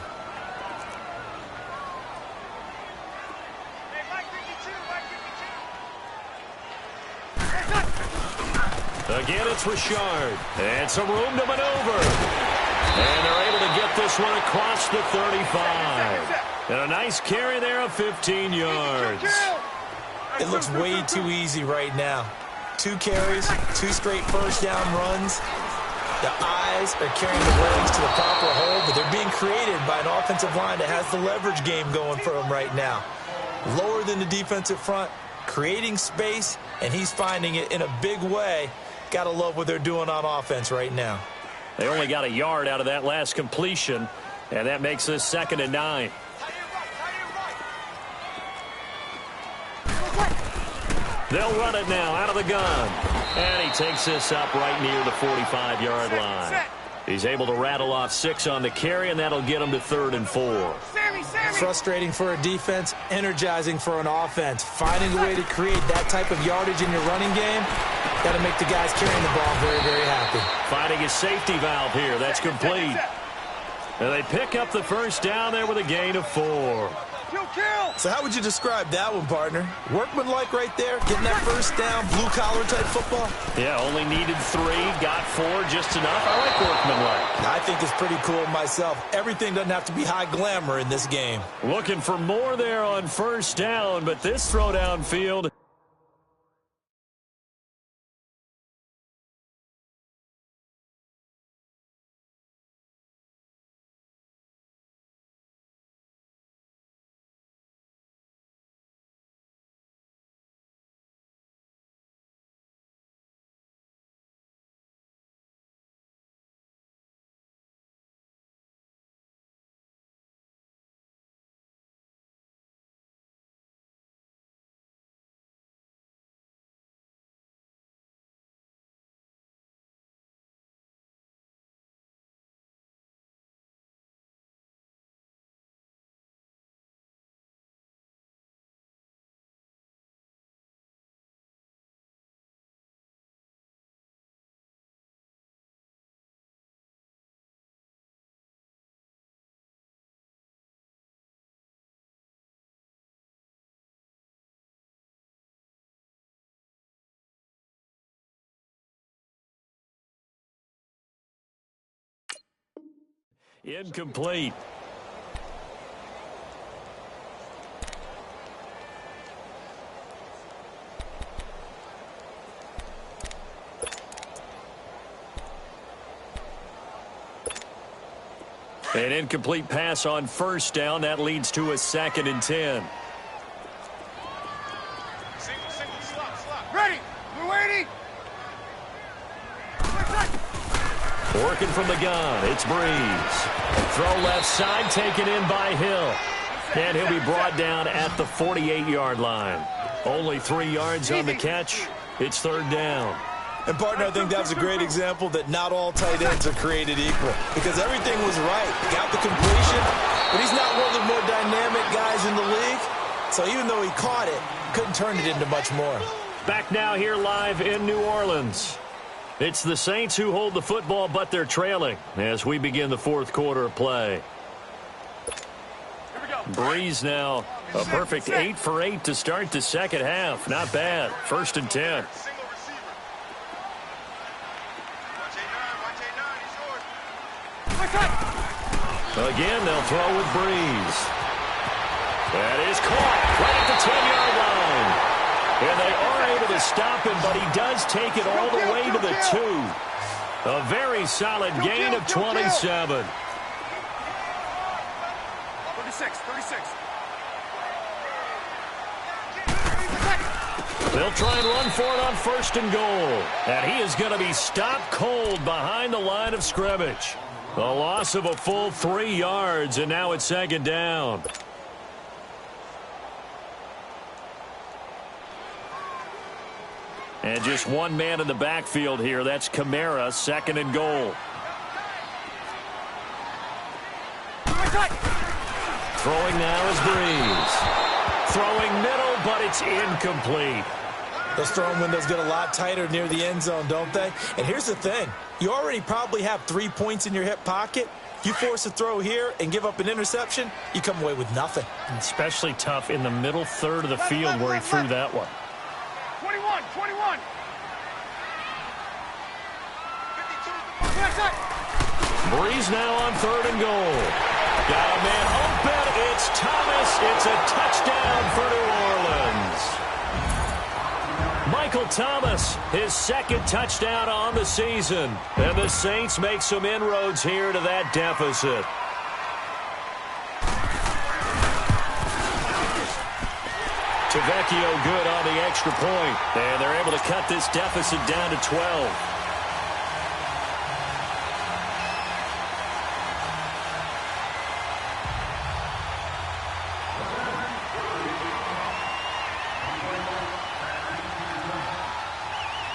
Speaker 2: Again, it's Richard. And some room to maneuver. And they're able to get this one across the 35. And a nice carry there of 15 yards.
Speaker 3: It looks way too easy right now. 2 carries, 2 straight first down runs. The eyes are carrying the legs to the proper hole, but they're being created by an offensive line that has the leverage game going for them right now. Lower than the defensive front, creating space, and he's finding it in a big way. Gotta love what they're doing on offense right now.
Speaker 2: They only got a yard out of that last completion, and that makes this 2nd and 9. They'll run it now out of the gun. And he takes this up right near the 45-yard line. He's able to rattle off 6 on the carry, and that'll get him to 3rd and 4.
Speaker 3: Frustrating for a defense, energizing for an offense. Finding a way to create that type of yardage in your running game, got to make the guys carrying the ball very, very happy.
Speaker 2: Finding a safety valve here. That's complete. And they pick up the first down there with a gain of 4.
Speaker 3: So how would you describe that one, partner? Workmanlike right there, getting that first down, blue-collar type football?
Speaker 2: Yeah, only needed 3, got 4, just enough. I like workmanlike.
Speaker 3: I think it's pretty cool myself. Everything doesn't have to be high glamour in this game.
Speaker 2: Looking for more there on first down, but this throw downfield Incomplete. An incomplete pass on first down. That leads to a 2nd and 10.
Speaker 4: Single, slot. Ready. We're waiting.
Speaker 2: Working from the gun. It's Breeze. Throw left side, taken in by Hill. And he'll be brought down at the 48-yard line. Only 3 yards on the catch. It's 3rd down.
Speaker 3: And, partner, I think that was a great example that not all tight ends are created equal because everything was right. Got the completion, but he's not one of the more dynamic guys in the league. So even though he caught it, couldn't turn it into much more.
Speaker 2: Back now here live in New Orleans. It's the Saints who hold the football, but they're trailing as we begin the 4th quarter of play. Breeze now a perfect 8 for 8 to start the 2nd half. Not bad. 1st and 10. Again, they'll throw with Breeze. That is caught right at the 10-yard line. And they are able to stop him, but he does take it all the way to the 2. A very solid gain of 27.
Speaker 4: 36.
Speaker 2: They'll try and run for it on 1st and goal. And he is going to be stopped cold behind the line of scrimmage. A loss of a full 3 yards, and now it's 2nd down. And just one man in the backfield here. That's Kamara, 2nd and goal. Throwing now is Breeze. Throwing middle, but it's incomplete.
Speaker 3: Those throwing windows get a lot tighter near the end zone, don't they? And here's the thing. You already probably have 3 points in your hip pocket. You force a throw here and give up an interception, you come away with nothing.
Speaker 2: Especially tough in the middle third of the field where he threw that one.
Speaker 4: 21.
Speaker 2: Breeze now on 3rd and goal. Got a man open. It's Thomas. It's a touchdown for New Orleans. Michael Thomas, his 2nd touchdown on the season. And the Saints make some inroads here to that deficit. Tavecchio good on the extra point. And they're able to cut this deficit down to 12.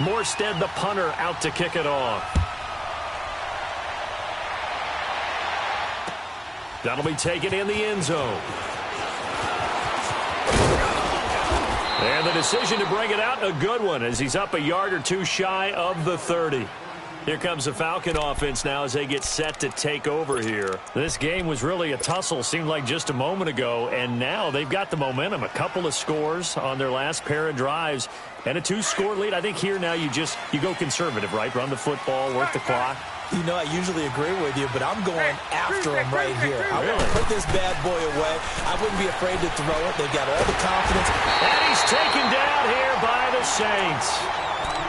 Speaker 2: Morstead, the punter, out to kick it off. That'll be taken in the end zone. And the decision to bring it out, a good one, as he's up a yard or 2 shy of the 30. Here comes the Falcon offense now as they get set to take over here. This game was really a tussle, seemed like just a moment ago, and now they've got the momentum. A couple of scores on their last pair of drives, and a 2-score lead. I think here now you go conservative, right? Run the football, work the clock.
Speaker 3: You know, I usually agree with you, but I'm going after him right here. I want to put this bad boy away. I wouldn't be afraid to throw it. They've got all the confidence.
Speaker 2: And he's taken down here by the Saints.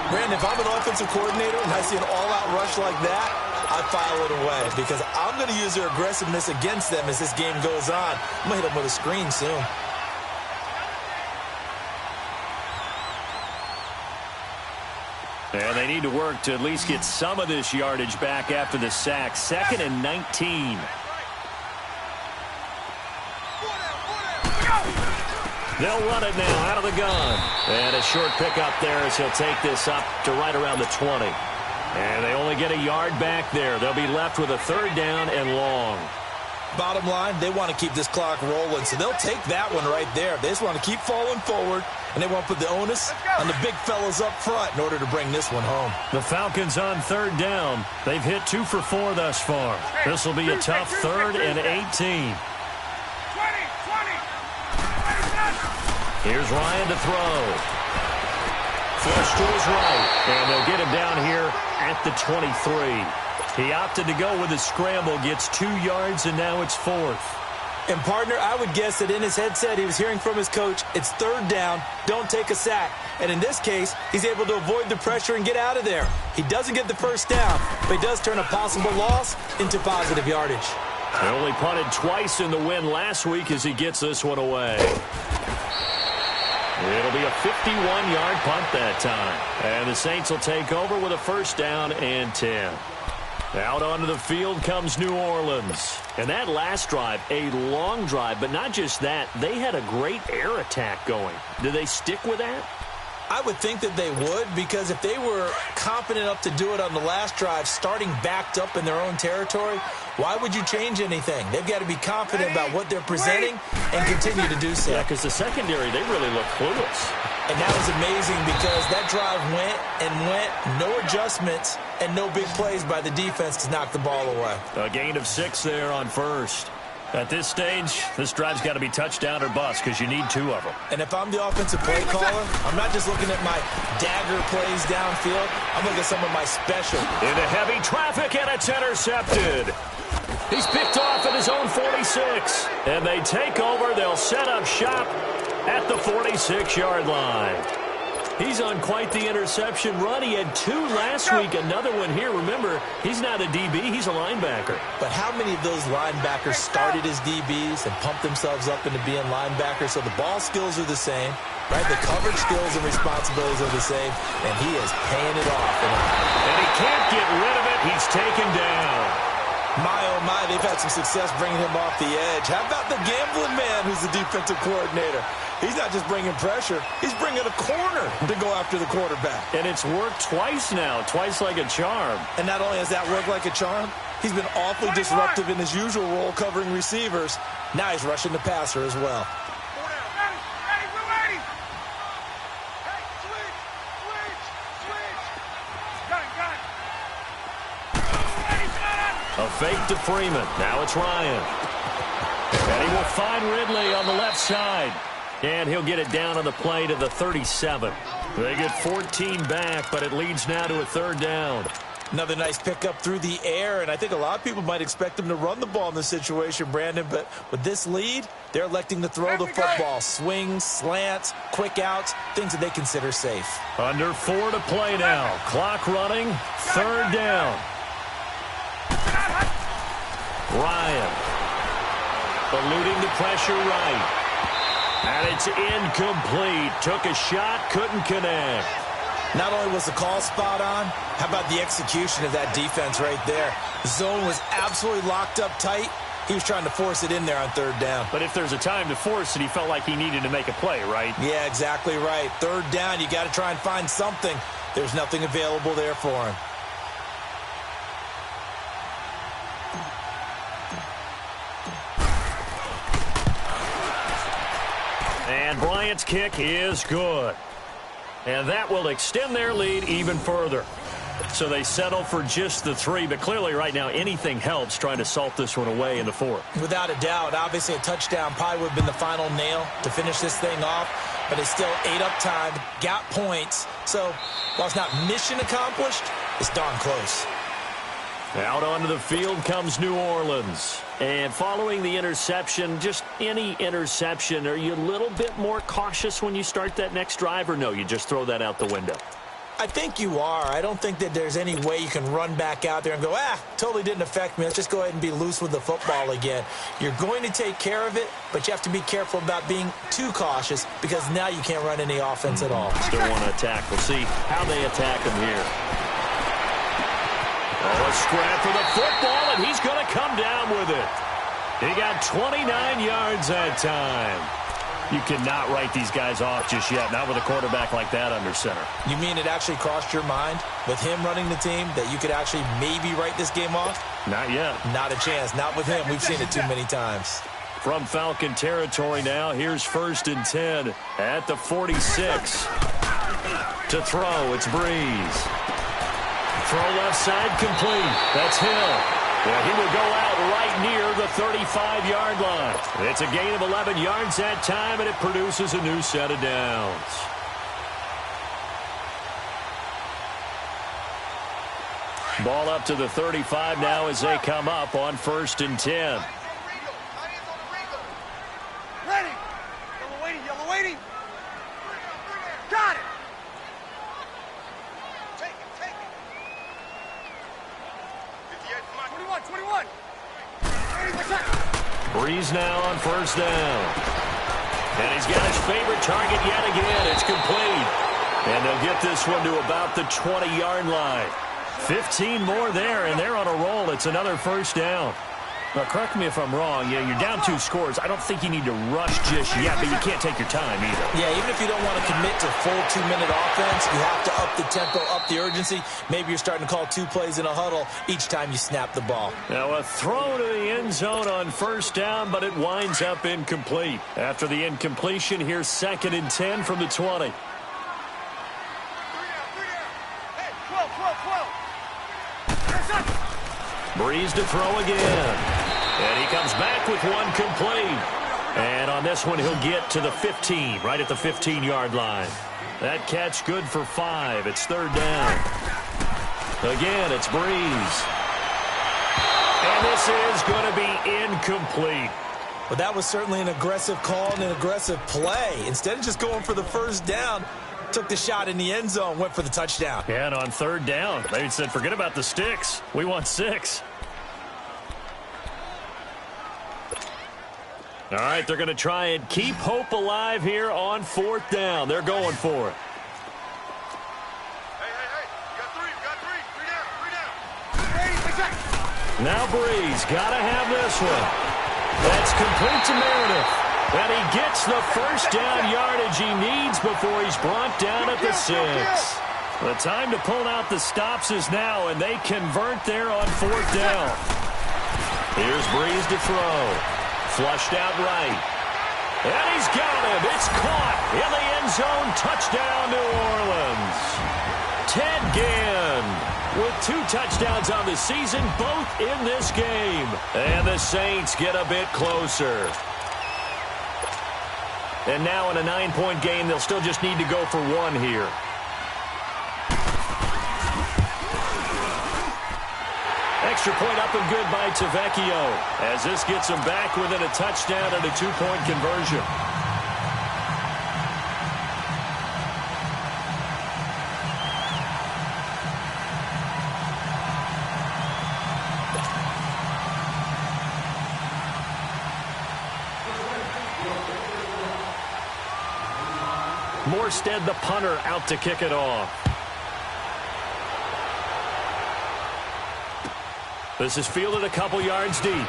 Speaker 3: Brandon, if I'm an offensive coordinator and I see an all-out rush like that, I file it away because I'm going to use their aggressiveness against them as this game goes on. I'm going to hit them with a screen soon.
Speaker 2: And they need to work to at least get some of this yardage back after the sack. 2nd and 19. They'll run it now out of the gun. And a short pickup there as he'll take this up to right around the 20. And they only get a yard back there. They'll be left with a 3rd down and long.
Speaker 3: Bottom line, they want to keep this clock rolling, so they'll take that one right there. They just want to keep falling forward, and they want to put the onus on the big fellas up front in order to bring this one home.
Speaker 2: The Falcons on 3rd down. They've hit 2 for 4 thus far. This will be a tough 3rd and 18. Here's Ryan to throw. Flush to his right, and they'll get him down here at the 23. He opted to go with a scramble, gets 2 yards, and now it's 4th.
Speaker 3: And, partner, I would guess that in his headset he was hearing from his coach, it's 3rd down, don't take a sack. And in this case, he's able to avoid the pressure and get out of there. He doesn't get the 1st down, but he does turn a possible loss into positive yardage.
Speaker 2: He only punted twice in the win last week as he gets this one away. It'll be a 51-yard punt that time. And the Saints will take over with a 1st down and 10. Out onto the field comes New Orleans. And that last drive, a long drive, but not just that, they had a great air attack going. Do they stick with that?
Speaker 3: I would think that they would, because if they were confident enough to do it on the last drive, starting backed up in their own territory, why would you change anything? They've got to be confident about what they're presenting and continue to do so.
Speaker 2: Yeah, because the secondary, they really look clueless.
Speaker 3: And that was amazing because that drive went and went, no adjustments, and no big plays by the defense to knock the ball away.
Speaker 2: A gain of 6 there on 1st. At this stage, this drive's got to be touchdown or bust because you need 2 of them.
Speaker 3: And if I'm the offensive play caller, I'm not just looking at my dagger plays downfield. I'm looking at some of my special.
Speaker 2: Into heavy traffic, and it's intercepted. He's picked off at his own 46. And they take over. They'll set up shop at the 46-yard line. He's on quite the interception run. He had 2 last week, another one here. Remember, he's not a DB, he's a linebacker.
Speaker 3: But how many of those linebackers started as DBs and pumped themselves up into being linebackers? So the ball skills are the same, right? The coverage skills and responsibilities are the same, and he is paying it off.
Speaker 2: And he can't get rid of it. He's taken down.
Speaker 3: My, oh my, they've had some success bringing him off the edge. How about the gambling man who's the defensive coordinator? He's not just bringing pressure. He's bringing a corner to go after the quarterback.
Speaker 2: And it's worked twice now, twice like a charm.
Speaker 3: And not only has that worked like a charm, he's been awfully disruptive in his usual role covering receivers. Now he's rushing the passer as well.
Speaker 2: A fake to Freeman. Now it's Ryan. And he will find Ridley on the left side. And he'll get it down on the play to the 37. They get 14 back, but it leads now to a 3rd down.
Speaker 3: Another nice pickup through the air, and I think a lot of people might expect him to run the ball in this situation, Brandon, but with this lead, they're electing to throw the football. Swings, slants, quick outs, things that they consider safe.
Speaker 2: Under 4 to play now. Clock running, 3rd down. Ryan eluding the pressure right. And it's incomplete. Took a shot, couldn't connect.
Speaker 3: Not only was the call spot on, how about the execution of that defense right there? The zone was absolutely locked up tight. He was trying to force it in there on 3rd down.
Speaker 2: But if there's a time to force it, he felt like he needed to make a play, right?
Speaker 3: Yeah, exactly right. 3rd down, you got to try and find something. There's nothing available there for him.
Speaker 2: And Bryant's kick is good. And that will extend their lead even further. So they settle for just the 3, but clearly right now anything helps trying to salt this one away in the 4th.
Speaker 3: Without a doubt, obviously a touchdown probably would have been the final nail to finish this thing off, but they still ate up time, got points. So while it's not mission accomplished, it's darn close.
Speaker 2: Out onto the field comes New Orleans. And following the interception, just any interception, are you a little bit more cautious when you start that next drive, or no, you just throw that out the window?
Speaker 3: I think you are. I don't think that there's any way you can run back out there and go, totally didn't affect me. Let's just go ahead and be loose with the football again. You're going to take care of it, but you have to be careful about being too cautious because now you can't run any offense at all.
Speaker 2: Still want to attack. We'll see how they attack him here. Oh, a scrap for the football, and he's going to come down with it. He got 29 yards that time. You cannot write these guys off just yet, not with a quarterback like that under center.
Speaker 3: You mean it actually crossed your mind with him running the team that you could actually maybe write this game off?
Speaker 2: Not yet.
Speaker 3: Not a chance. Not with him. We've seen it too many times.
Speaker 2: From Falcon territory now, here's 1st and 10 at the 46. To throw, it's Breeze. Throw left side complete. That's Hill. Well, he will go out right near the 35-yard line. It's a gain of 11 yards that time, and it produces a new set of downs. Ball up to the 35 now as they come up on 1st and 10.
Speaker 4: Ready. Yellow waiting. Got it. Take it. 21.
Speaker 2: Breeze now on 1st down. And he's got his favorite target yet again. It's complete. And they'll get this one to about the 20-yard line. 15 more there, and they're on a roll. It's another 1st down. Now, correct me if I'm wrong. Yeah, you're down 2 scores. I don't think you need to rush just yet, but you can't take your time either.
Speaker 3: Yeah, even if you don't want to commit to full 2-minute offense, you have to up the tempo, up the urgency. Maybe you're starting to call 2 plays in a huddle each time you snap the ball.
Speaker 2: Now, a throw to the end zone on 1st down, but it winds up incomplete. After the incompletion, here's 2nd and 10 from the 20. Breeze to throw again. And he comes back with one complete. And on this one, he'll get to the 15, right at the 15-yard line. That catch good for 5. It's 3rd down. Again, it's Breeze. And this is going to be incomplete.
Speaker 3: Well, that was certainly an aggressive call and an aggressive play. Instead of just going for the 1st down, took the shot in the end zone, went for the touchdown.
Speaker 2: Yeah, and on 3rd down, they said, forget about the sticks. We want 6. All right, they're going to try and keep hope alive here on 4th down. They're going for it.
Speaker 4: Hey. You got 3 down.
Speaker 2: Now Breeze, got to have this one. That's complete to Meredith. And he gets the 1st down yardage he needs before he's brought down at the 6. The time to pull out the stops is now, and they convert there on 4th down. Here's Breeze to throw. Flushed out right. And he's got him. It's caught in the end zone. Touchdown, New Orleans. Ted Ginn with 2 touchdowns on the season, both in this game. And the Saints get a bit closer. And now in a 9-point game, they'll still just need to go for 1 here. Extra point up and good by Tavecchio, as this gets him back within a touchdown and a 2-point conversion. Morstead, the punter, out to kick it off. This is fielded a couple yards deep.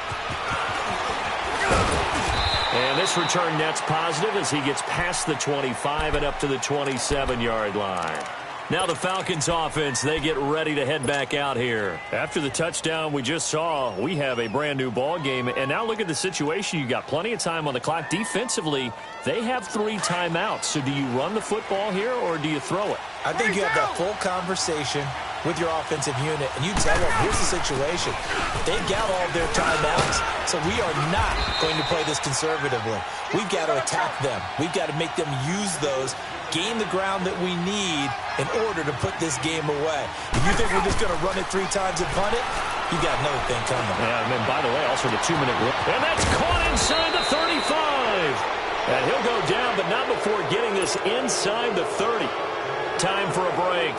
Speaker 2: And this return net's positive as he gets past the 25 and up to the 27-yard line. Now the Falcons offense, they get ready to head back out here. After the touchdown we just saw, we have a brand new ball game. And now look at the situation. You got plenty of time on the clock. Defensively, they have 3 timeouts. So do you run the football here or do you throw it?
Speaker 3: I think you have that full conversation with your offensive unit, and you tell them, here's the situation. They've got all of their timeouts, so we are not going to play this conservatively. We've got to attack them. We've got to make them use those, gain the ground that we need in order to put this game away. If you think we're just going to run it 3 times and punt it, you got another thing coming.
Speaker 2: Yeah, and then, by the way, also the 2-minute rule. And that's caught inside the 35. And he'll go down, but not before getting this inside the 30. Time for a break.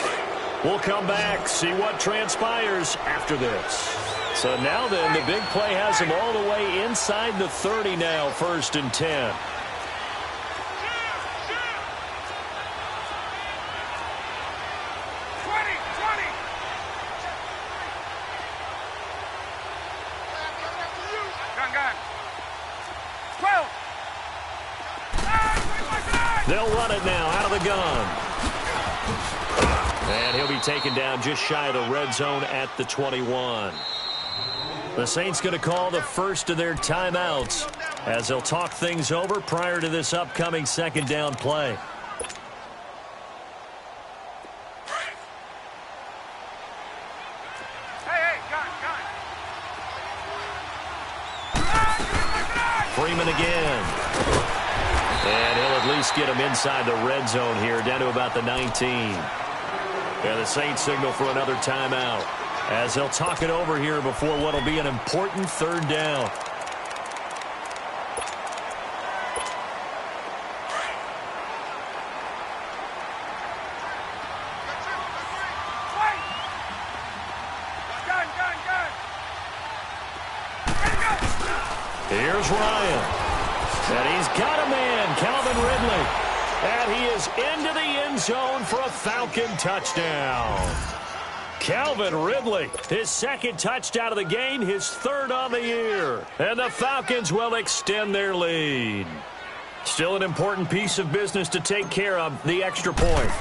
Speaker 2: We'll come back, see what transpires after this. So now then, the big play has him all the way inside the 30 now, 1st and 10. They'll run it now out of the gun. And he'll be taken down just shy of the red zone at the 21. The Saints going to call the first of their timeouts as they'll talk things over prior to this upcoming 2nd down play. Freeman again. And he'll at least get him inside the red zone here, down to about the 19. And the Saints signal for another timeout as they'll talk it over here before what will be an important third down. Here's Ryan. And he's got a man, Calvin Ridley. And he is into the end zone for a Falcon touchdown. Calvin Ridley, his second touchdown of the game, his third on the year. And the Falcons will extend their lead. Still an important piece of business to take care of, the extra point.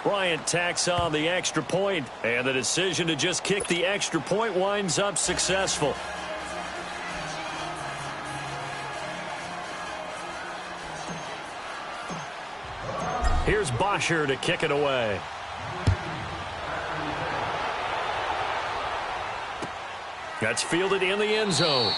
Speaker 2: Bryant tacks on the extra point, and the decision to just kick the extra point winds up successful. Here's Bosher to kick it away. That's fielded in the end zone.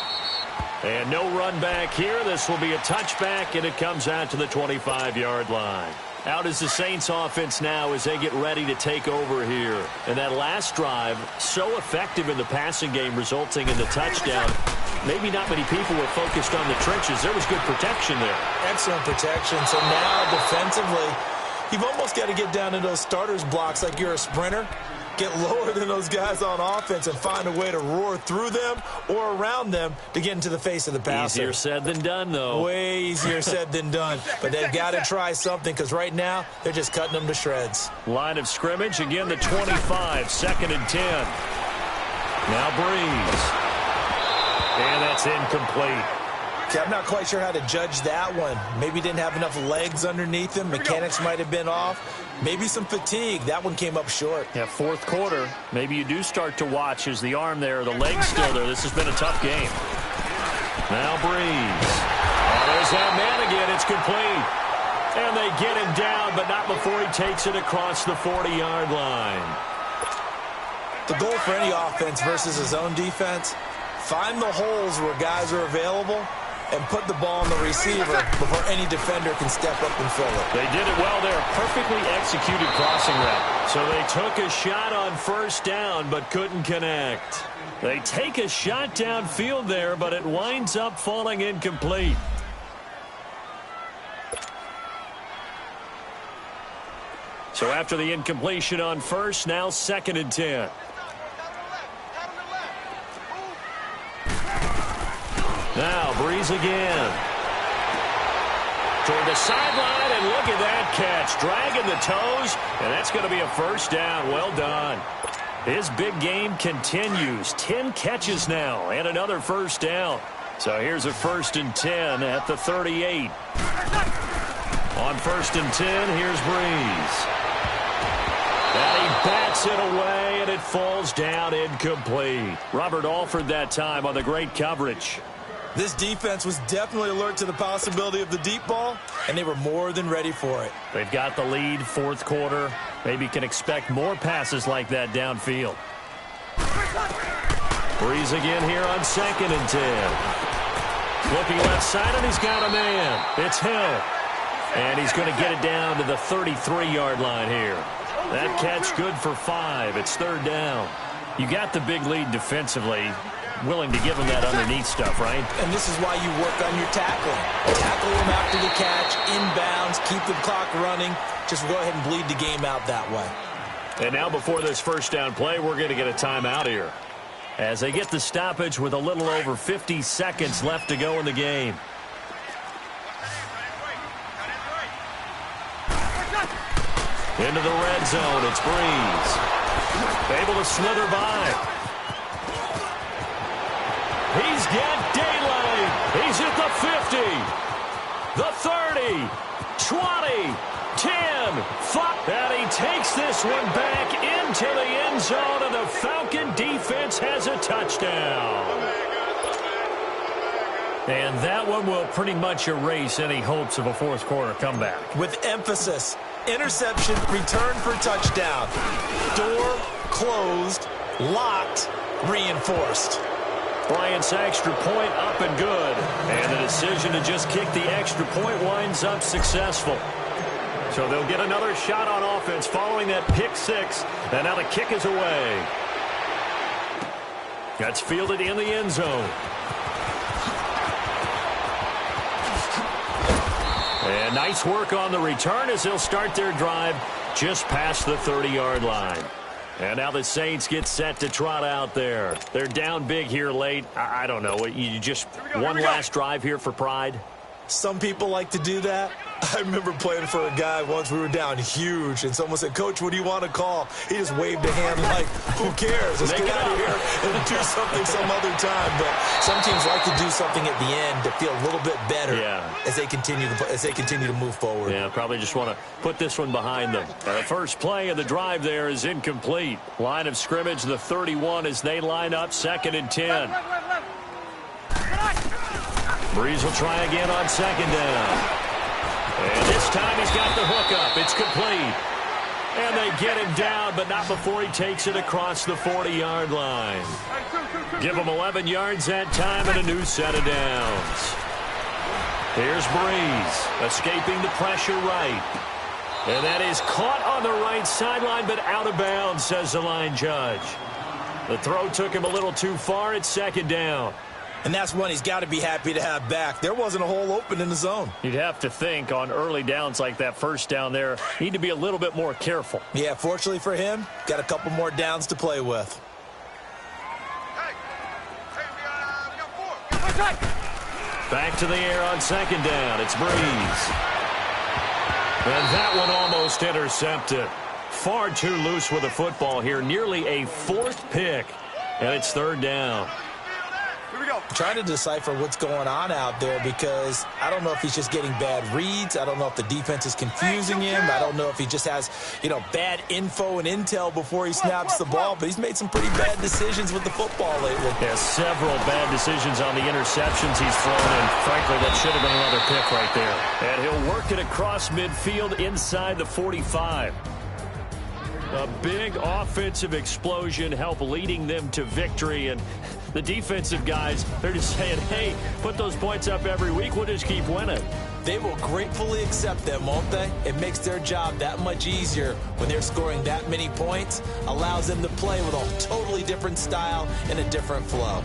Speaker 2: And no run back here. This will be a touchback, and it comes out to the 25-yard line. Out is the Saints offense now as they get ready to take over here. And that last drive, so effective in the passing game, resulting in the touchdown. Maybe not many people were focused on the trenches. There was good protection there.
Speaker 3: Excellent protection. So now defensively, you've almost got to get down to those starters blocks like you're a sprinter. Get lower than those guys on offense and find a way to roar through them or around them to get into the face of the passer.
Speaker 2: Easier said than done, though.
Speaker 3: Way easier said than done. But they've got to try something because right now they're just cutting them to shreds.
Speaker 2: Line of scrimmage, again the 25, 2nd and 10. Now Breeze. And that's incomplete.
Speaker 3: Okay, I'm not quite sure how to judge that one. Maybe didn't have enough legs underneath him. Mechanics might have been off. Maybe some fatigue. That one came up short.
Speaker 2: Yeah, fourth quarter. Maybe you do start to watch as the arm there, the leg's still there. This has been a tough game. Now Breeze. Oh, there's that man again. It's complete. And they get him down, but not before he takes it across the 40-yard line.
Speaker 3: The goal for any offense versus his own defense, find the holes where guys are available and put the ball on the receiver before any defender can step up and fill it.
Speaker 2: They did it well there. Perfectly executed crossing route. So they took a shot on first down but couldn't connect. They take a shot downfield there, but it winds up falling incomplete. So after the incompletion on first, now 2nd and 10. Now Breeze again. Toward the sideline, and look at that catch. Dragging the toes, and that's going to be a first down. Well done. His big game continues. 10 catches now, and another first down. So here's a 1st and 10 at the 38. On 1st and 10, here's Breeze. And he bats it away, and it falls down incomplete. Robert Alford that time on the great coverage.
Speaker 3: This defense was definitely alert to the possibility of the deep ball, and they were more than ready for it.
Speaker 2: They've got the lead, fourth quarter. Maybe can expect more passes like that downfield. Breeze again here on 2nd and 10. Looking left side, and he's got a man. It's Hill. And he's going to get it down to the 33-yard line here. That catch good for 5. It's 3rd down. You got the big lead defensively. Willing to give him that underneath stuff, right?
Speaker 3: And this is why you work on your tackling. Tackle him after the catch, inbounds, keep the clock running. Just go ahead and bleed the game out that way.
Speaker 2: And now before this first down play, we're going to get a timeout here. As they get the stoppage with a little over 50 seconds left to go in the game. Into the red zone, it's Breeze. Able to slither by. He's got daylight. He's at the 50, the 30, 20, 10, 5. And he takes this one back into the end zone, and the Falcon defense has a touchdown. And that one will pretty much erase any hopes of a fourth quarter comeback.
Speaker 3: With emphasis, interception, return for touchdown. Door closed, locked, reinforced.
Speaker 2: Bryant's extra point up and good. And the decision to just kick the extra point winds up successful. So they'll get another shot on offense following that pick six. And now the kick is away. That's fielded in the end zone. And nice work on the return as they'll start their drive just past the 30-yard line. And now the Saints get set to trot out there. They're down big here late. I don't know. You just one last drive here for pride?
Speaker 3: Some people like to do that. I remember playing for a guy once. We were down huge, and someone said, "Coach, what do you want to call?" He just waved a hand like, "Who cares? Let's get out of here and do something some other time." But some teams like to do something at the end to feel a little bit better as they continue to move forward.
Speaker 2: Yeah, probably just want to put this one behind them. The first play of the drive there is incomplete. Line of scrimmage, the 31 as they line up, 2nd and 10. Breeze will try again on 2nd down. And this time he's got the hook up. It's complete. And they get him down, but not before he takes it across the 40-yard line. Give him 11 yards that time and a new set of downs. Here's Breeze, escaping the pressure right. And that is caught on the right sideline, but out of bounds, says the line judge. The throw took him a little too far at 2nd down.
Speaker 3: And that's one he's got to be happy to have back. There wasn't a hole open in the zone.
Speaker 2: You'd have to think on early downs like that first down there, need to be a little bit more careful.
Speaker 3: Yeah, fortunately for him, got a couple more downs to play with.
Speaker 2: Back to the air on 2nd down. It's Breeze. And that one almost intercepted. Far too loose with the football here. Nearly a 4th pick. And it's 3rd down.
Speaker 3: Trying to decipher what's going on out there because I don't know if he's just getting bad reads. I don't know if the defense is confusing him. I don't know if he just has, bad info and intel before he snaps the ball. But he's made some pretty bad decisions with the football lately.
Speaker 2: Yeah, several bad decisions on the interceptions he's thrown, and frankly, that should have been another pick right there. And he'll work it across midfield inside the 45. A big offensive explosion helped leading them to victory, and the defensive guys, they're just saying, hey, put those points up every week, we'll just keep winning.
Speaker 3: They will gratefully accept them, won't they? It makes their job that much easier when they're scoring that many points, allows them to play with a totally different style and a different flow.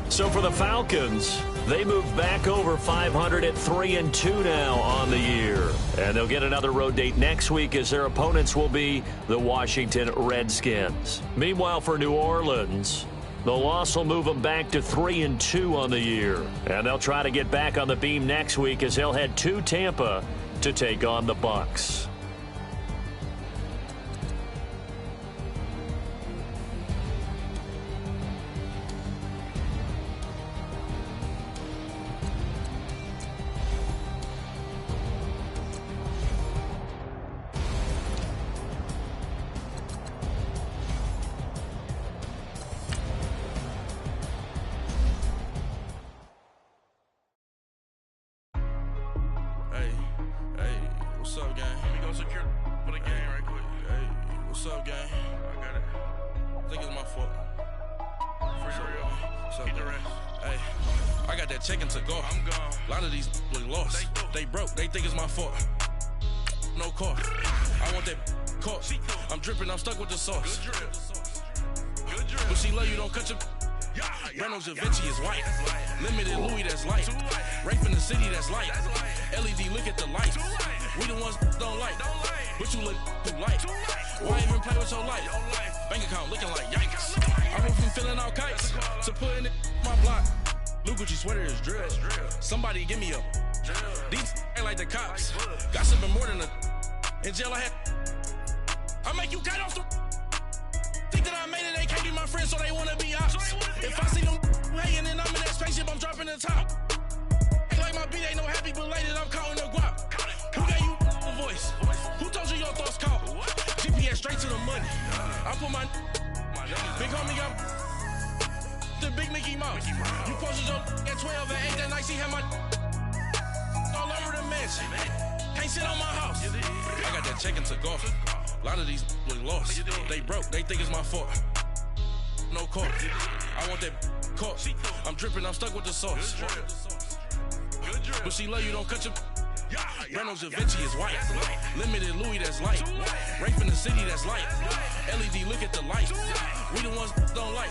Speaker 2: So for the Falcons, they move back over 500 at 3-2 now on the year. And they'll get another road date next week as their opponents will be the Washington Redskins. Meanwhile, for New Orleans, the loss will move them back to 3-2 on the year. And they'll try to get back on the beam next week as they'll head to Tampa to take on the Bucs.
Speaker 5: What's up, gang? Let me go secure for the game right quick. Hey, what's up, gang? I got it. I think it's my fault. For real. What's up, keep the rest. Hey, I got that check-in to go. I'm gone. A lot of these look lost. They broke. They think it's my fault. No car. I want that caught. I'm dripping. I'm stuck with the sauce. Good drip. Good drip. But she love you, don't cut your... Reynolds Da Vinci is white. Limited Louis, that's light. Rape in the city, that's light. LED, look at the lights. We the ones don't like. But you look too light. Why even play with your life? Bank account looking like yikes. I went from feeling all kites to putting it in my block. Blue Gucci sweater is drill. Somebody give me a. These ain't like the cops. Gossiping more than a. In jail I had. I make you cut off the. Think that I made it, they can't be my friends, so they wanna be ops. If I see them hanging and I'm in that spaceship, I'm dropping the top. Ain't like my beat ain't no happy belated, I'm counting the guap. Who gave you a voice? Who told you your thoughts count? GPS straight to the money. I put my big homie got the big Mickey Mouse. You posted your at 12 and 8 that night, she had my all over the mansion. Can't sit on my house. I got that check-in to golf. A lot of these look lost. They broke. They think it's my fault. No car. I want that caught. I'm dripping. I'm stuck with the sauce. But she love you. Don't cut your... Reynolds Da Vinci is white. Limited Louis, that's light. Rape in the city, that's light. LED, look at the light. We the ones don't like.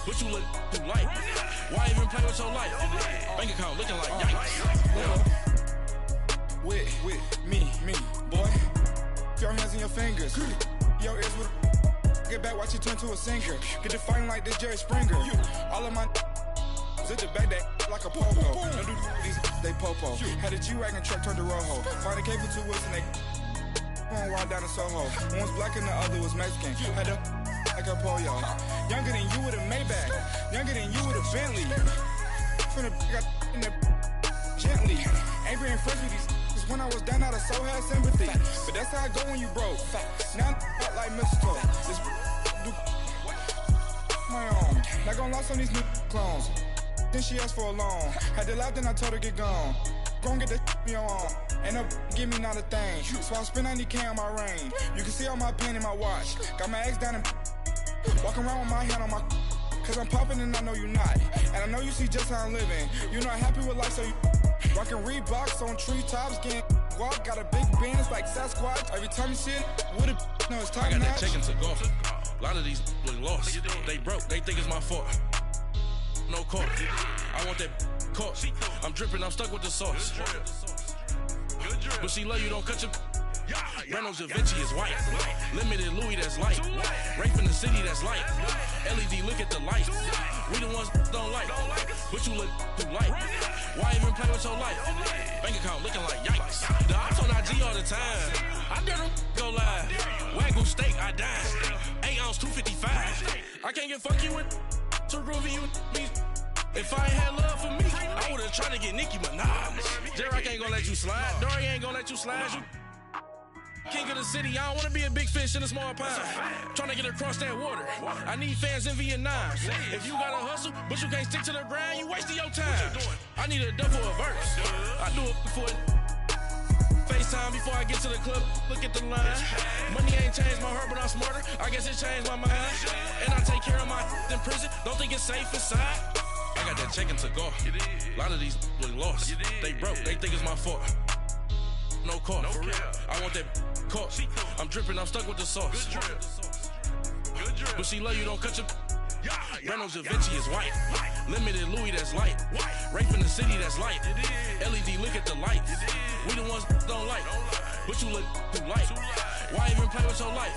Speaker 5: But you look too light. Why even play with your life? Bank account looking like yikes. With me, boy. Your hands and your fingers. Your ears with get back, watch you turn to a singer. Get the fighting like this Jerry Springer. All of my at the back that like a popo. Don't do these, they popo. Had a G-Wagon truck turned to Rojo. Find a cake with 2 wheels and they going wild down in Soho. One was black and the other was Mexican. Had a like a pollo. Younger than you with a Maybach. Younger than you with a Bentley. From the got in the gently. Ain't being friends with these. Cause when I was down, I so had sympathy. But that's how I go when you broke. Now I'm like mistletoe. This do my own. Not gonna lost on these new clones. Then she asked for a loan. Had to laugh, then I told her get gone. Gon' get that me on. Ain't no give me not a thing. So I spend 90K on my range. You can see all my pain in my watch. Got my ex down and walking around with my hand on my. Cause I'm popping and I know you not. And I know you see just how I'm living. You're not happy with life, so you rockin' Reeboks on treetops, getting walk. Got a big Benz like Sasquatch. Every time you see it, with a no, it's top I got
Speaker 3: notch.
Speaker 5: that check into golf. A lot of these look lost. They broke, they think it's my fault. No court. I want that court. I'm dripping, I'm stuck with the sauce. But she love you, don't cut your. Reynolds Da Vinci is white. Limited Louis, that's light. Rape in the city, that's light. LED, look at the light. We the ones don't like. But you look too light. Why even play with your life? Bank account looking like yikes. The ops on IG all the time. I dare them go live. Wagyu steak, I dine. 8 ounce, 255. I can't get fuck you with to groovy you me. If I ain't had love for me, I would've tried to get Nicki Minaj. J-Rock ain't gonna let you slide. Dory ain't gonna let you slide. You king of the city, I don't wanna be a big fish in a small pond. Tryna get across that water. I need fans in Vietnam. If you gotta hustle, but you can't stick to the grind, you wasting your time. I need a double a verse. I do it before FaceTime before I get to the club. Look at the line. Money ain't changed my heart, but I'm smarter. I guess it changed my mind. And I take care of my in prison. Don't think it's safe inside. I got that check into golf. A lot of these look lost. They broke, they think it's my fault. No court, for real. I want that court. I'm dripping, I'm stuck with the sauce. But she love you, don't cut your. Reynolds Da Vinci is white. Limited Louis, that's light. Rape in the city, that's light. LED, look at the light. We the ones don't like. But you look too light. Why even play with your life?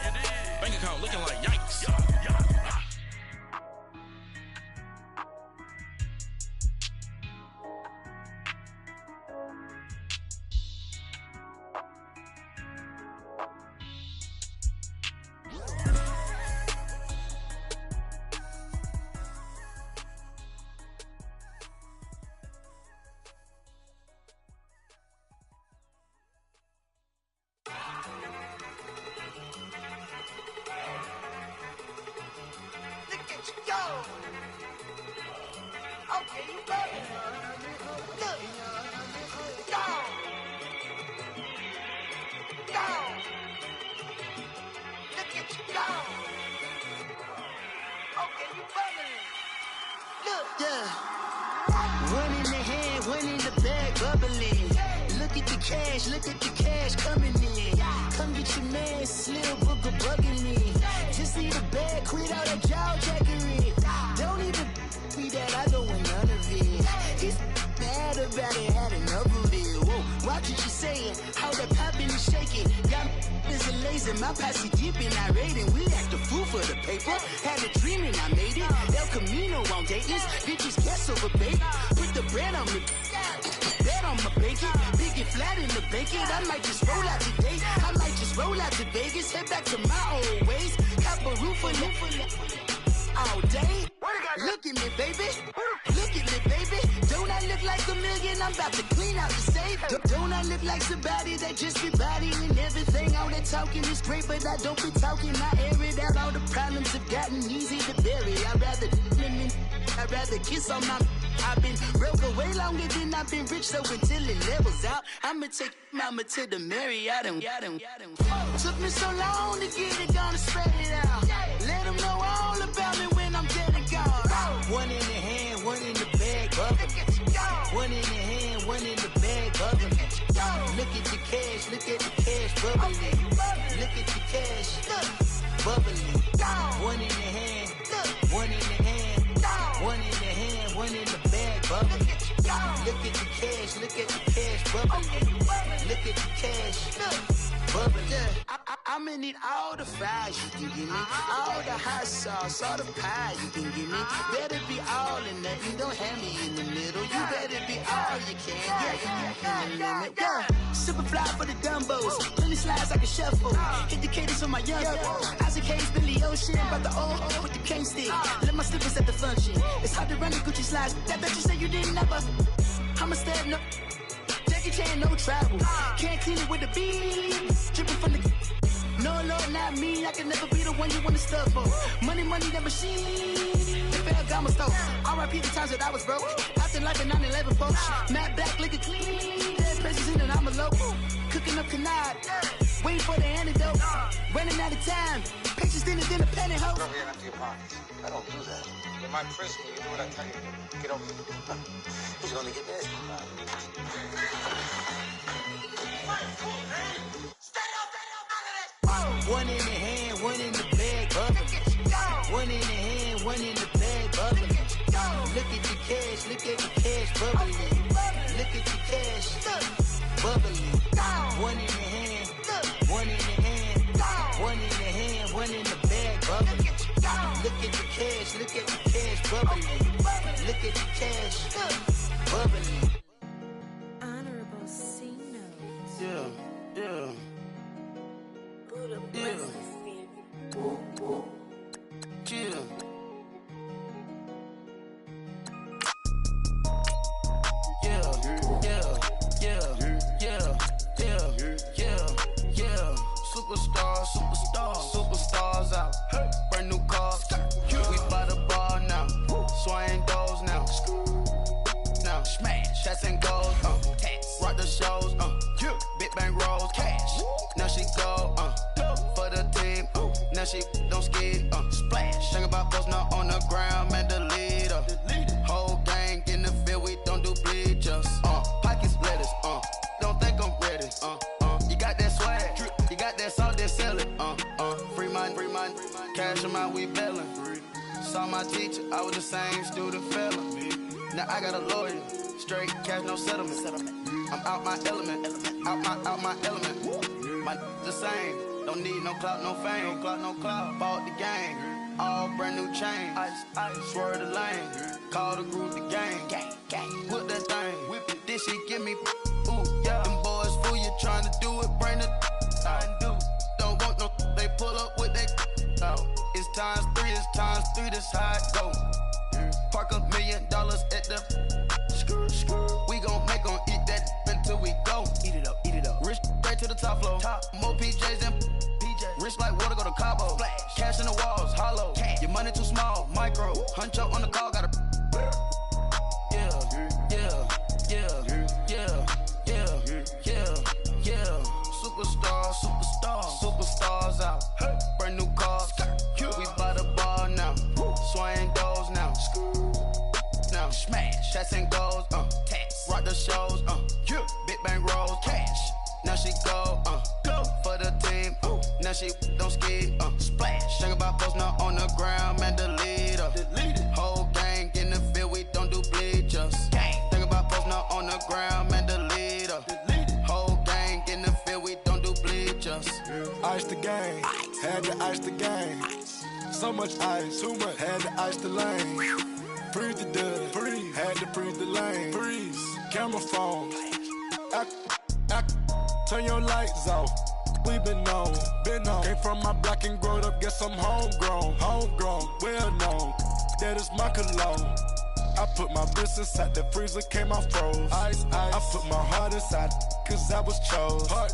Speaker 5: Bank account looking like yikes.
Speaker 1: Look at the cash coming in. Come get your man, Slim Booker bugging me. Just need a bag, quit all that jaw jackery. Don't even be that, I don't want none of it. He's bad about it, had enough of it. Whoa, watch what you saying, how that poppin' and shaking. Got is a lazy, my posse deep and I raiding. We act a fool for the paper. Had a dream and I made it. El Camino on Dayton's, bitches guess over bait. Put the bread on me. Bet on my bacon, big and flat in the bacon. I might just roll out today. I might just roll out to Vegas, head back to my old ways. Cop a roof for all day. Look at me, baby. Look at me, baby. Don't I look like a million? I'm about to clean out the safe. Don't I look like somebody that just be bodying everything? All that talking is great, but I don't be talking. I air it out. All the problems have gotten easy to bury. I'd rather kiss on my. I've been broke way longer than I've been rich, so until it levels out, I'ma take mama to the Marriott and took me so long to get it, gonna spread it out. Let them know all about me when I'm dead and gone. One in the hand, one in the bag, bugger. One in the hand, one in the bag, bugger. cash, look at the cash bubbling. Look at the cash, bubbling. One in the hand, one in the hand, one in the hand, one in the bag bubbling. Look at the cash, look at the cash bubbling. Look at the cash, bubbling. I'ma need all the fries you can give me, all the hot sauce, all the pie you can give me. Better be all in nothing, don't have me in the middle. You better be all you can, yeah. Super fly for the dumbos, plenty slides like a shuffle. Hit the cadence on my young Isaac Hayes, Billy Ocean, about the old with the cane stick. Let my slippers at the function. It's hard to run the Gucci slides. That bet you say you didn't never. I'ma step no. Jackie Chan, no travel. Can't clean it with the beat. Dripping from the. No, Lord, not me. I can never be the one you wanna stuff for. Money, that machine. The Ferragamo store. R.I.P. the times that I was broke. After life in 9/11, folks. Matte black, liquor clean. Dead presents in and I'm a local. Cooking up canard. Waiting for the antidote. Running out of time. Pictures thinner than a penny hoe.
Speaker 6: Go here empty your pockets. I don't do that. In my prison, you do what I tell you. Get over here. Who's gonna get this?
Speaker 1: One in the hand, one in the bag, bubbling. One in the hand, one in the bag, bubbling. Look at the cash, look at the cash, bubbling. Look at the cash, bubbling. One in the hand, one in the hand, one in the hand, one in the bag, bubbling. Look at the cash, look at the cash, bubbling. Look at the cash, bubbling.
Speaker 7: Honorable C notes.
Speaker 5: Yeah. Superstars out. Brand new cars. We by the bar now. Swaying doors now. Now smash. Shots and goals. Rock the shows. Big bang rolls. Cash. Now she go. For the team. Now she don't skid. Splash. Think about post now on the ground. Man, the leader. Whole gang in the field. We don't do bleachers. Pockets lettuce. Don't think I'm ready. You got that swag. You got that salt, then sell it. Free mind. Cash amount, we bailing. Saw my teacher, I was the same student fella. Now I got a lawyer. Straight cash, no settlement. I'm out my element. Out my element. My the same. Don't need no clout, no fame. No clout. Bought the game. All brand new chain. Ice. Swerve the lane. Call the group the gang. Whip that thing. Whip it. This shit give me. Ooh, yeah. Them boys fool you trying to do it. Bring the. Don't want no. They pull up with that. It's times 3. That's how it go. Park $1 million at the. We gon' make 'em eat that until we go. Eat it up. Rich straight to the top floor. More PJs than PJs. Rich like water, go to Cabo. Splash. Cash in the walls, hollow. Cash. Your money too small, micro. Hunch up on the call, gotta. Yeah. Superstars out. Brand new cars. We by the bar now. Swaying doors now. Now smash. Shots and goals. Rock the shows. Big bang rolls. Cash. Now she go. For the team. Now she don't skid. Splash. Think about post now on the ground. Man, the leader. Whole gang in the field. We don't do bleachers. Think about post now on the ground. Man, the leader. Whole gang in the field. We don't do bleachers.
Speaker 8: Ice the game. Had to ice the game. So much ice. Too much. Had to ice the lane. Freeze the dust. Freeze. Had to freeze the lane. Freeze. Camera phone. Turn your lights off. We been on. Came from my block and growed up. Guess I'm homegrown. Well known. That is my cologne. I put my wrist inside the freezer, came out froze. Ice. I put my heart inside, cause I was chose. I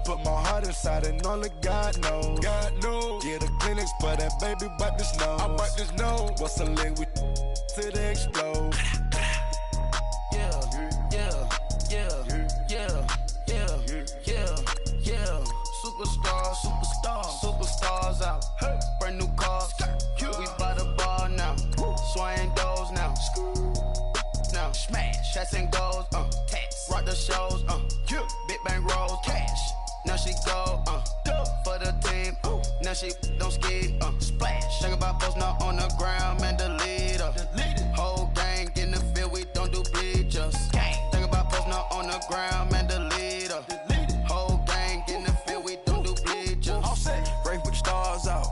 Speaker 8: put my heart inside and only God knows. Yeah, the clinics, but that baby wipe this nose. I wipe this nose. What's a link with till they explode? Superstars out. Brand new cars. We by the bar now. Swaying doors now. Now smash. Shots and goals. Rock the shows. Big bang rolls. Cash.
Speaker 9: she go, for the team, now she don't ski, splash. Think about posting up on the ground, man, delete her. Whole gang in the field, we don't do bleachers. Think about posting up on the ground, man, delete her. Whole gang in the field, we don't do bleachers.
Speaker 5: All set, race with the stars out.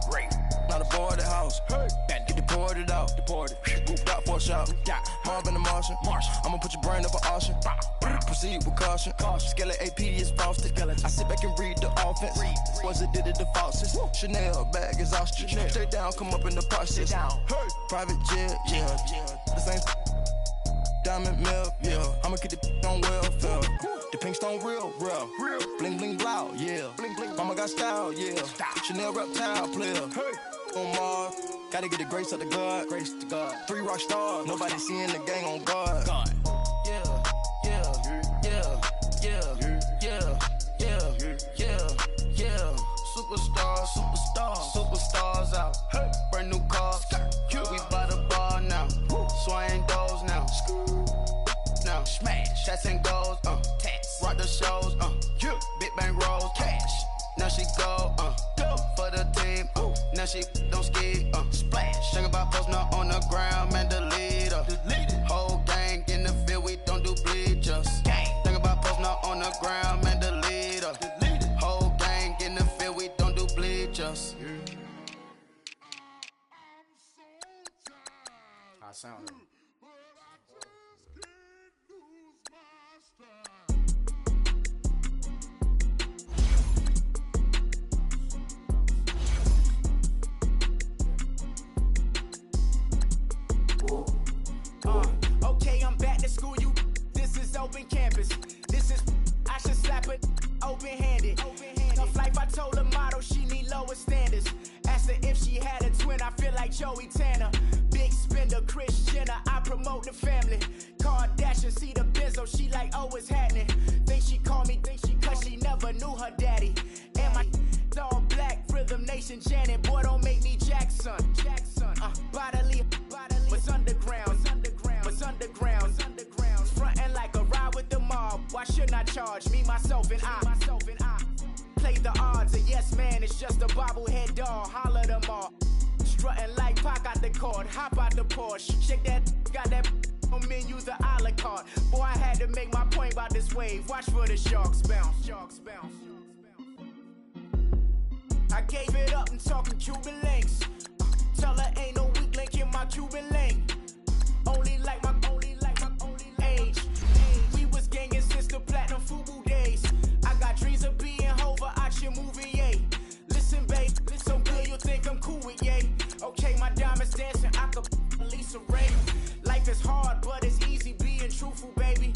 Speaker 5: Not a boarded house. Get deported out. Grouped out for a shot. Mob in the Martian. I'ma put your brain up for auction. Proceed with caution. Skeleton AP is frosted. I sit back and read the offense. Was it did it the faucets? Chanel bag is ostrich. Stay down, come up in the process. Private jet, yeah. The same diamond milk, yeah. I'ma keep the on welfare. The pink stone real. Bling bling blow, yeah. Mama got style, yeah. Chanel reptile player. On Mars, gotta get the grace of the God. 3 rock stars, nobody seeing the gang on guard.
Speaker 9: Superstars out. Brand new cars. We by the bar now. Swaying doors now. Now smash. Cats and goals. Rock the shows. Big bang rolls. Cash. Now she go. For the team. Now she don't ski. Splash. Think about posting up on the ground, man, delete her. Whole gang in the field, we don't do bleachers. Think about posting up on the ground, man, delete her. Whole gang in the field, we don't do bleachers.
Speaker 10: I sound.
Speaker 11: Okay, I'm back to school, you. This is open campus. This is, I should slap it open-handed. Tough life, I told her motto, she need lower standards. Asked her if she had a twin, I feel like Joey Tanner. Big spender, Kris Jenner, I promote the family. Kardashian, see the Benzo, she like, oh, it's happening. Think she call me, cause she never knew her daddy. And my all black, Rhythm Nation, Janet, boy, don't make me Jackson. Bodily, what's underground? What's underground? Frontin' like a ride with the mob. Why shouldn't I charge me, myself, and I? Play the odds, a yes man, it's just a bobblehead doll. Holler them all. Strutting like Pac out the court, hop out the Porsche. Shake that, got that on menu, the a la carte. Boy, I had to make my point about this wave. Watch for the sharks bounce. I gave it up and talking Cuban links. Tell her ain't no weak link in my Cuban link. Only like my age. We was gangin' since the platinum FUBU days. I got dreams of being Hova out your movie, yay. Listen, babe, so good you think I'm cool with yay. Okay, my diamonds dancing, I could Lisa Ray. Life is hard, but it's easy being truthful, baby.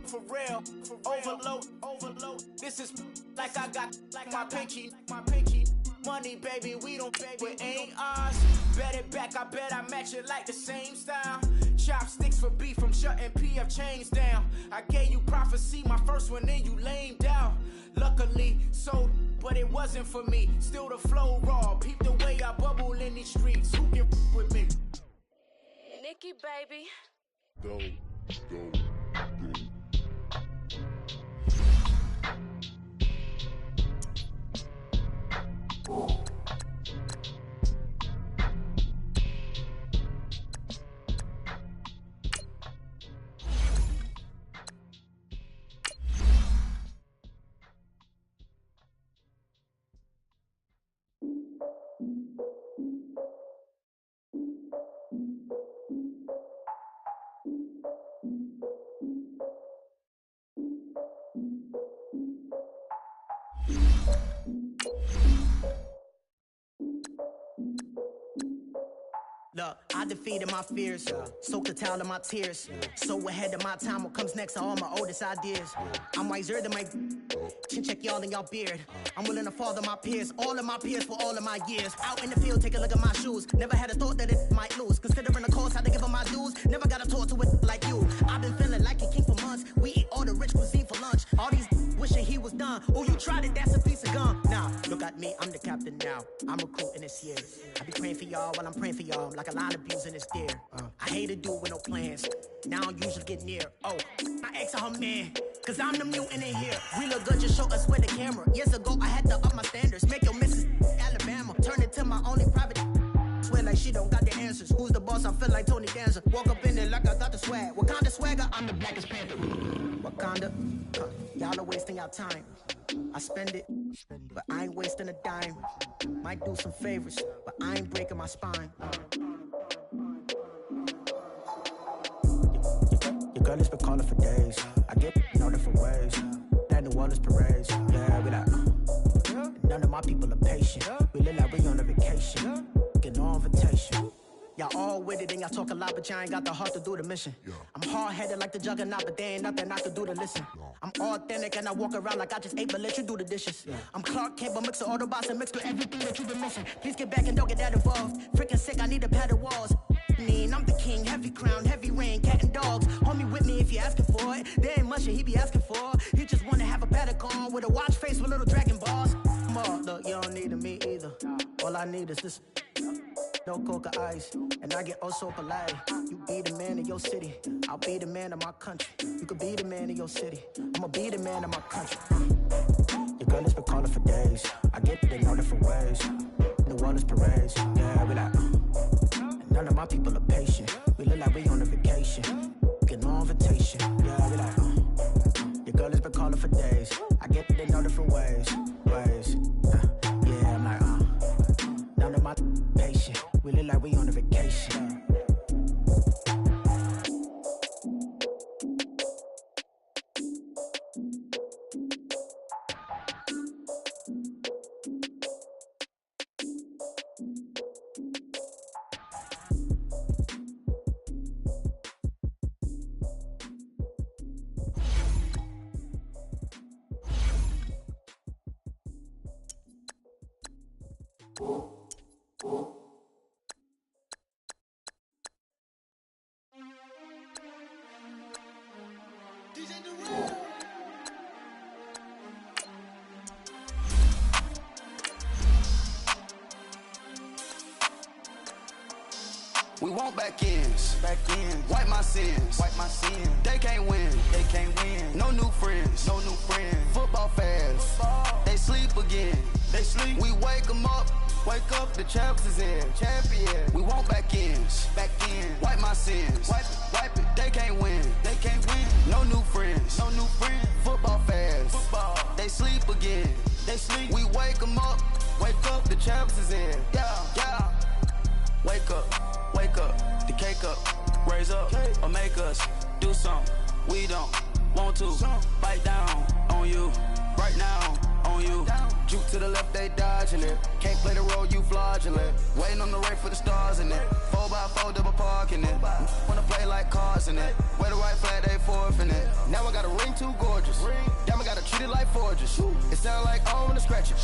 Speaker 11: For real, overload. This is like I got like my pinky. Money, baby, we don't pay, but ain't ours. Bet it back, I bet I match it like the same style. Chopsticks for beef from shutting PF chains down. I gave you prophecy, my first one, then you lamed out. Luckily, sold, but it wasn't for me. Still the flow raw, peep the way I bubble in these streets. Who can with me?
Speaker 7: Nikki, baby.
Speaker 8: Go.
Speaker 12: Look, I defeated my fears, soaked the towel of my tears. So ahead of my time, what comes next are all my oldest ideas. I'm wiser than my chin check y'all in y'all beard. I'm willing to father my peers, all of my peers for all of my years. Out in the field, take a look at my shoes. Never had a thought that it might lose. Considering the cost, I had to give up my dues. Never got a talk to it like you. I've been feeling like a king for months. We eat all the rich cuisine for lunch. All these wishing he was done. Oh, you tried it, that's a piece of gum. Nah, look at me, I'm the captain now. I'm recruiting this year. I be praying for y'all while I'm praying for y'all. Like a lot of abusing this deer. I hate to do it with no plans. Now I usually get near. Oh, my ex and her man. Cause I'm the mutant in here. We look good, just show us where the camera. Years ago, I had to up my standards. Make your missus Alabama. Turn it to my only private. Swear like she don't got the answers. Who's the boss? I feel like Tony Danza. Walk up in it like I got the swag. Wakanda swagger, I'm the blackest panther. Wakanda, y'all are wasting our time. I spend it, but I ain't wasting a dime. Might do some favors, but I ain't breaking my spine. Your girl has been calling for days. I get all different ways. That New Orleans parades. Yeah, we like, none of my people are patient. We look like we on a vacation. Get no invitation. Y'all all with it and y'all talk a lot, but y'all ain't got the heart to do the mission. I'm hard-headed like the juggernaut, but there ain't nothing I can do to listen. I'm authentic and I walk around like I just ate, but let you do the dishes. I'm Clark Kent, but mix the Autobots and mix with everything that you've been missing. Please get back and don't get that involved. Freaking sick, I need a padded walls. I'm the king, heavy crown, heavy rain, cat and dogs. Homie with me if you're asking for it. There ain't much that he be asking for. He just wanna have a paddock on with a watch face with little dragon balls. Look, you don't need me either. All I need is this. No coca ice, and I get oh so polite. You be the man of your city, I'll be the man of my country. You could be the man of your city, I'ma be the man of my country. Your girl has been calling for days. I get it in all different ways. New Orleans parades, yeah, we like. None of my people are patient. We look like we on a vacation. Get no invitation, yeah, we like. Your girl has been calling for days. I get it in all different ways. Yeah, I'm like, none of my patient. We look like we on a vacation.
Speaker 9: We want back ends, wipe my sins, They can't win, No new friends, Football fans, they sleep again, We wake them up, the champs is in, champion. We want back ends, wipe my sins, wipe it. They can't win, No new friends, Football fans, they sleep again, We wake them up, the champs is in, yeah. Wake up, the cake up, raise up, or make us do something we don't want to. Bite down on you, right now on you. Juke to the left, they dodging it. Can't play the role, you fraudulent. Waiting on the race for the stars in it. 4x4 double parking it. Wanna play like cars in it. Wear the white flag, they forfeit it. Now I got a ring too gorgeous. Damn, I gotta treat it like forges. It sound like I don't wanna scratch it.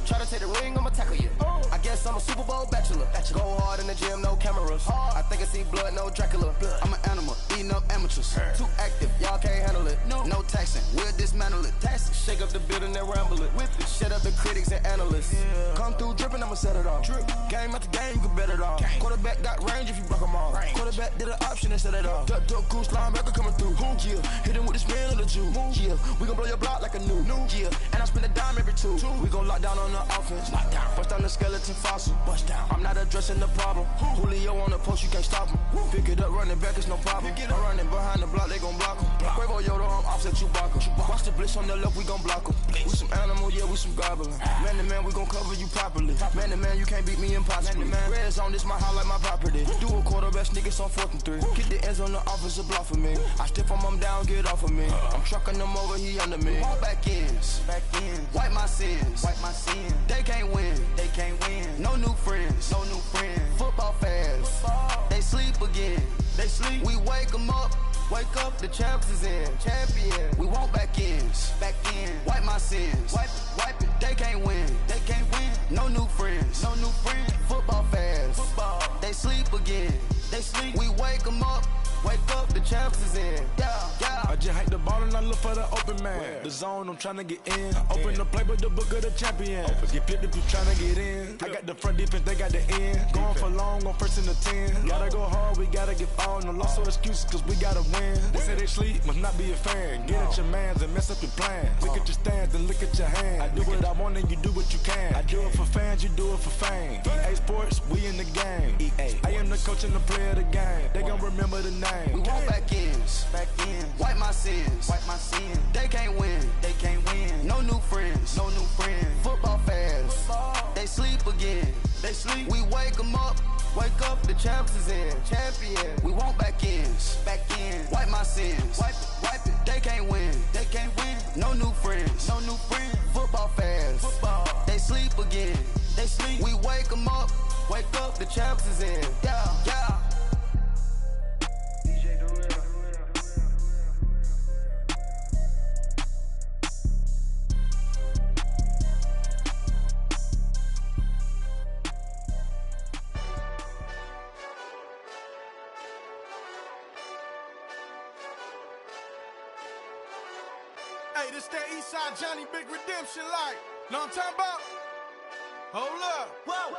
Speaker 9: Try to take the ring, I'ma tackle you. I guess I'm a Super Bowl bachelor. Go hard in the gym, no cameras. I think I see blood, no Dracula. I'm an animal, eating up amateurs. Too active, y'all can't handle it. No taxing, we'll dismantle it. Shake up the building and ramble it. Whip it, shut up the critics and analysts. Come through dripping, I'ma set it off. Game after game, you can bet it off. Quarterback got range if you block them off. Quarterback did an option and set it off. Duck goose linebacker coming through. Yeah, hit him with the spin of the Jew. Yeah, we gon' blow your block like a new. Yeah, and I spend a dime every two. We gon' lock down on the offense. Bust down the skeleton fossil. Bust down. I'm not addressing the problem. Julio on the post, you can't stop him. Pick it up, running back, it's no problem. I'm running behind the block, they gon' block him. Quavo Yoda, I'm offset Chewbacca. Watch the blitz on the left, we gon' block him. We some animal, yeah, we some goblin. Man to man, we gon' cover you properly. Man to man, you can't beat me impossibly. Red zone, this my house like my property. Do a quarterback sneakers on 4th and 3. Get the ends on the offensive block for me. I stiff him, I'm down, get off of me. I'm trucking them over, he under me. Walk back ends, wipe my sins, They can't win, No new friends, Football fans, they sleep again, We wake them up, the champs is in, champion. We want back ends, wipe my sins, wipe it. They can't win, No new friends, Football fans, they sleep again, We wake them up, the champs is in.
Speaker 8: I just hate the ball and I look for the open man. The zone, I'm tryna get in. Open the play with the book of the champion. Get flipped if you tryna get in. I got the front defense, they got the end. Going for long on 1st and the 10. Gotta go hard, we gotta get all. No loss or excuses, cause we gotta win. They say they sleep, must not be a fan. Get at your mans and mess up your plans. Look at your stands and look at your hands. I do what I want and you do what you can. I do it for fans, you do it for fame. EA Sports, we in the game. I am the coach and the player of the game. They gon' remember the name.
Speaker 9: We want back ends. Wipe my sins. They can't win. No new friends. Football fans. They sleep again. We wake them up. Wake up, the champs is in. Champion. We want back ends. Wipe my sins. Wipe it. They can't win. No new friends. Football fans. They sleep again. We wake them up. Wake up, the champs is in. Yeah.
Speaker 8: Hey, this that Eastside Johnny Big Redemption like. Know what I'm talking about? Hold up.
Speaker 11: Whoa.